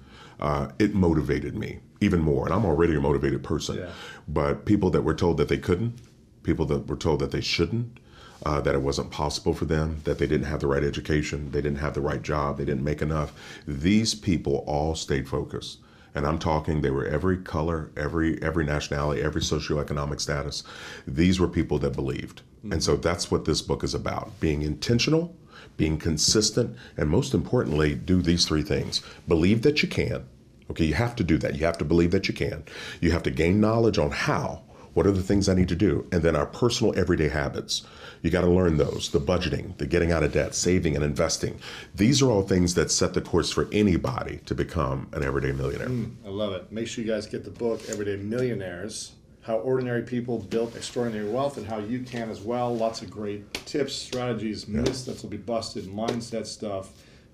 it motivated me even more. And I'm already a motivated person. Yeah. But people that were told that they couldn't, people that were told that they shouldn't, that it wasn't possible for them, that they didn't have the right education, they didn't have the right job, they didn't make enough. These people all stayed focused. And I'm talking, they were every color, every nationality, every socioeconomic status. These were people that believed. And so that's what this book is about, being intentional, being consistent, and most importantly, do these 3 things. Believe that you can. Okay, you have to do that. You have to believe that you can. You have to gain knowledge on how. What are the things I need to do? And then our personal everyday habits. You got to learn those, the budgeting, the getting out of debt, saving and investing. These are all things that set the course for anybody to become an everyday millionaire. I love it. Make sure you guys get the book, Everyday Millionaires, How Ordinary People Built Extraordinary Wealth and How You Can as well. Lots of great tips, strategies, myths that will be busted, mindset stuff.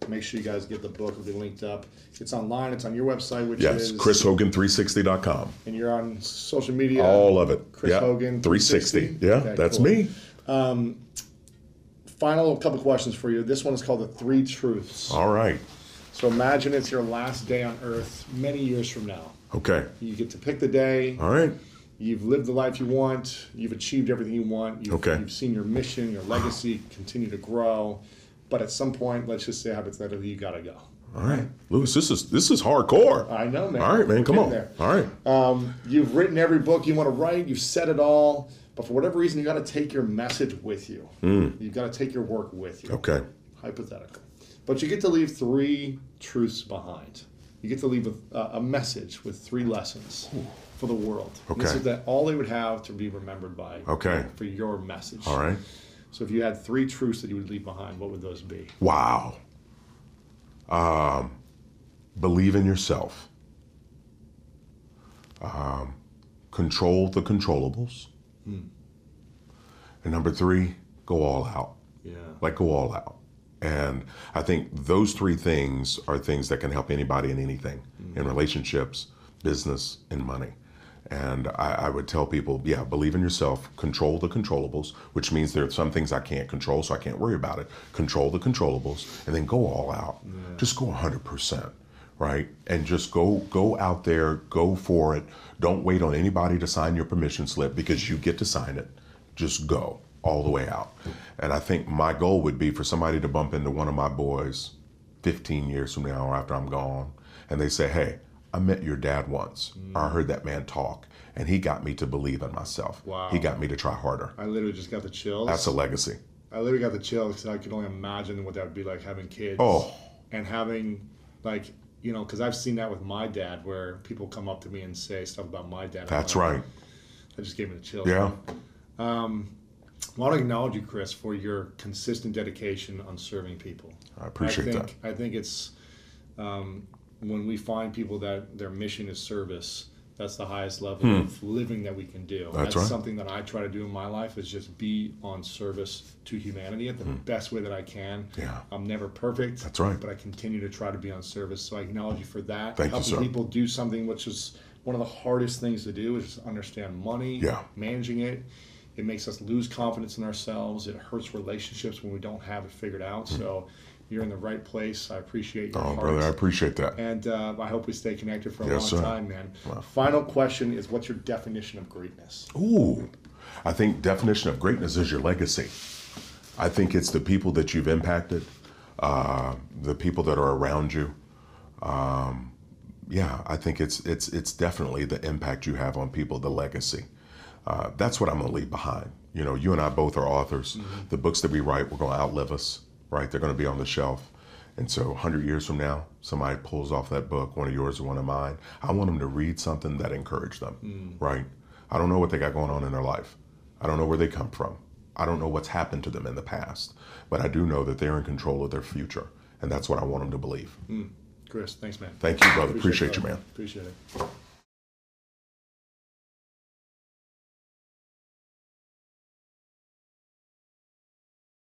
Make sure you guys get the book. It'll be linked up. It's online. It's on your website, which is... ChrisHogan360.com. And you're on social media. All of it. Chris Hogan 360. Yeah, okay, that's cool. me. Final couple questions for you. This one is called the 3 Truths. All right. So imagine it's your last day on Earth many years from now. Okay. You get to pick the day. All right. You've lived the life you want. You've achieved everything you want. You've seen your mission, your legacy continue to grow. But at some point, let's just say hypothetically, you gotta go. All right, Lewis, this is hardcore. I know, man. All right, man, come on. There. All right. You've written every book you want to write. You've said it all. But for whatever reason, you got to take your message with you. You got to take your work with you. Okay. Hypothetical. But you get to leave 3 truths behind. You get to leave a message with 3 lessons for the world. Okay. This is that all they would have to be remembered by. Okay. For your message. All right. So if you had 3 truths that you would leave behind, what would those be? Wow. Believe in yourself. Control the controllables. And number 3, go all out. Yeah. Like, go all out. And I think those 3 things are things that can help anybody in anything, in relationships, business, and money. And I would tell people, yeah, believe in yourself, control the controllables, which means there are some things I can't control, so I can't worry about it. Control the controllables, and then go all out. Yeah. Just go 100%, right? And just go out there, go for it. Don't wait on anybody to sign your permission slip, because you get to sign it. Just go all the way out. And I think my goal would be for somebody to bump into one of my boys 15 years from now, or after I'm gone, and they say, hey, I met your dad once, or I heard that man talk, and he got me to believe in myself. Wow. He got me to try harder. I literally just got the chills. That's a legacy. I literally got the chills because I could only imagine what that would be like having kids. Oh. And having, like, you know, because I've seen that with my dad, where people come up to me and say stuff about my dad. That's right. That just gave me the chills. Yeah. I want to acknowledge you, Chris, for your consistent dedication on serving people. I appreciate that. I think it's when we find people that their mission is service, that's the highest level of living that we can do. That's right. Something that I try to do in my life, is just be on service to humanity at the best way that I can. Yeah. I'm never perfect. That's right. But I continue to try to be on service. So I acknowledge you for that. Thank you, Helping sir. people do something which is one of the hardest things to do, is just understand money, managing it. It makes us lose confidence in ourselves. It hurts relationships when we don't have it figured out. So you're in the right place. I appreciate your heart. Brother, I appreciate that. And I hope we stay connected for a Yes, long sir. time, man. Wow. Final question is, what's your definition of greatness? Ooh, I think definition of greatness is your legacy. I think it's the people that you've impacted, the people that are around you. Yeah, I think it's definitely the impact you have on people, the legacy. That's what I'm going to leave behind. You know, you and I both are authors. The books that we write, we're going to outlive us, right? They're going to be on the shelf. And so 100 years from now, somebody pulls off that book, one of yours or one of mine, I want them to read something that encouraged them, right? I don't know what they got going on in their life. I don't know where they come from. I don't know what's happened to them in the past. But I do know that they're in control of their future. And that's what I want them to believe. Chris, thanks, man. Thank you, brother. Appreciate you, man. Appreciate it.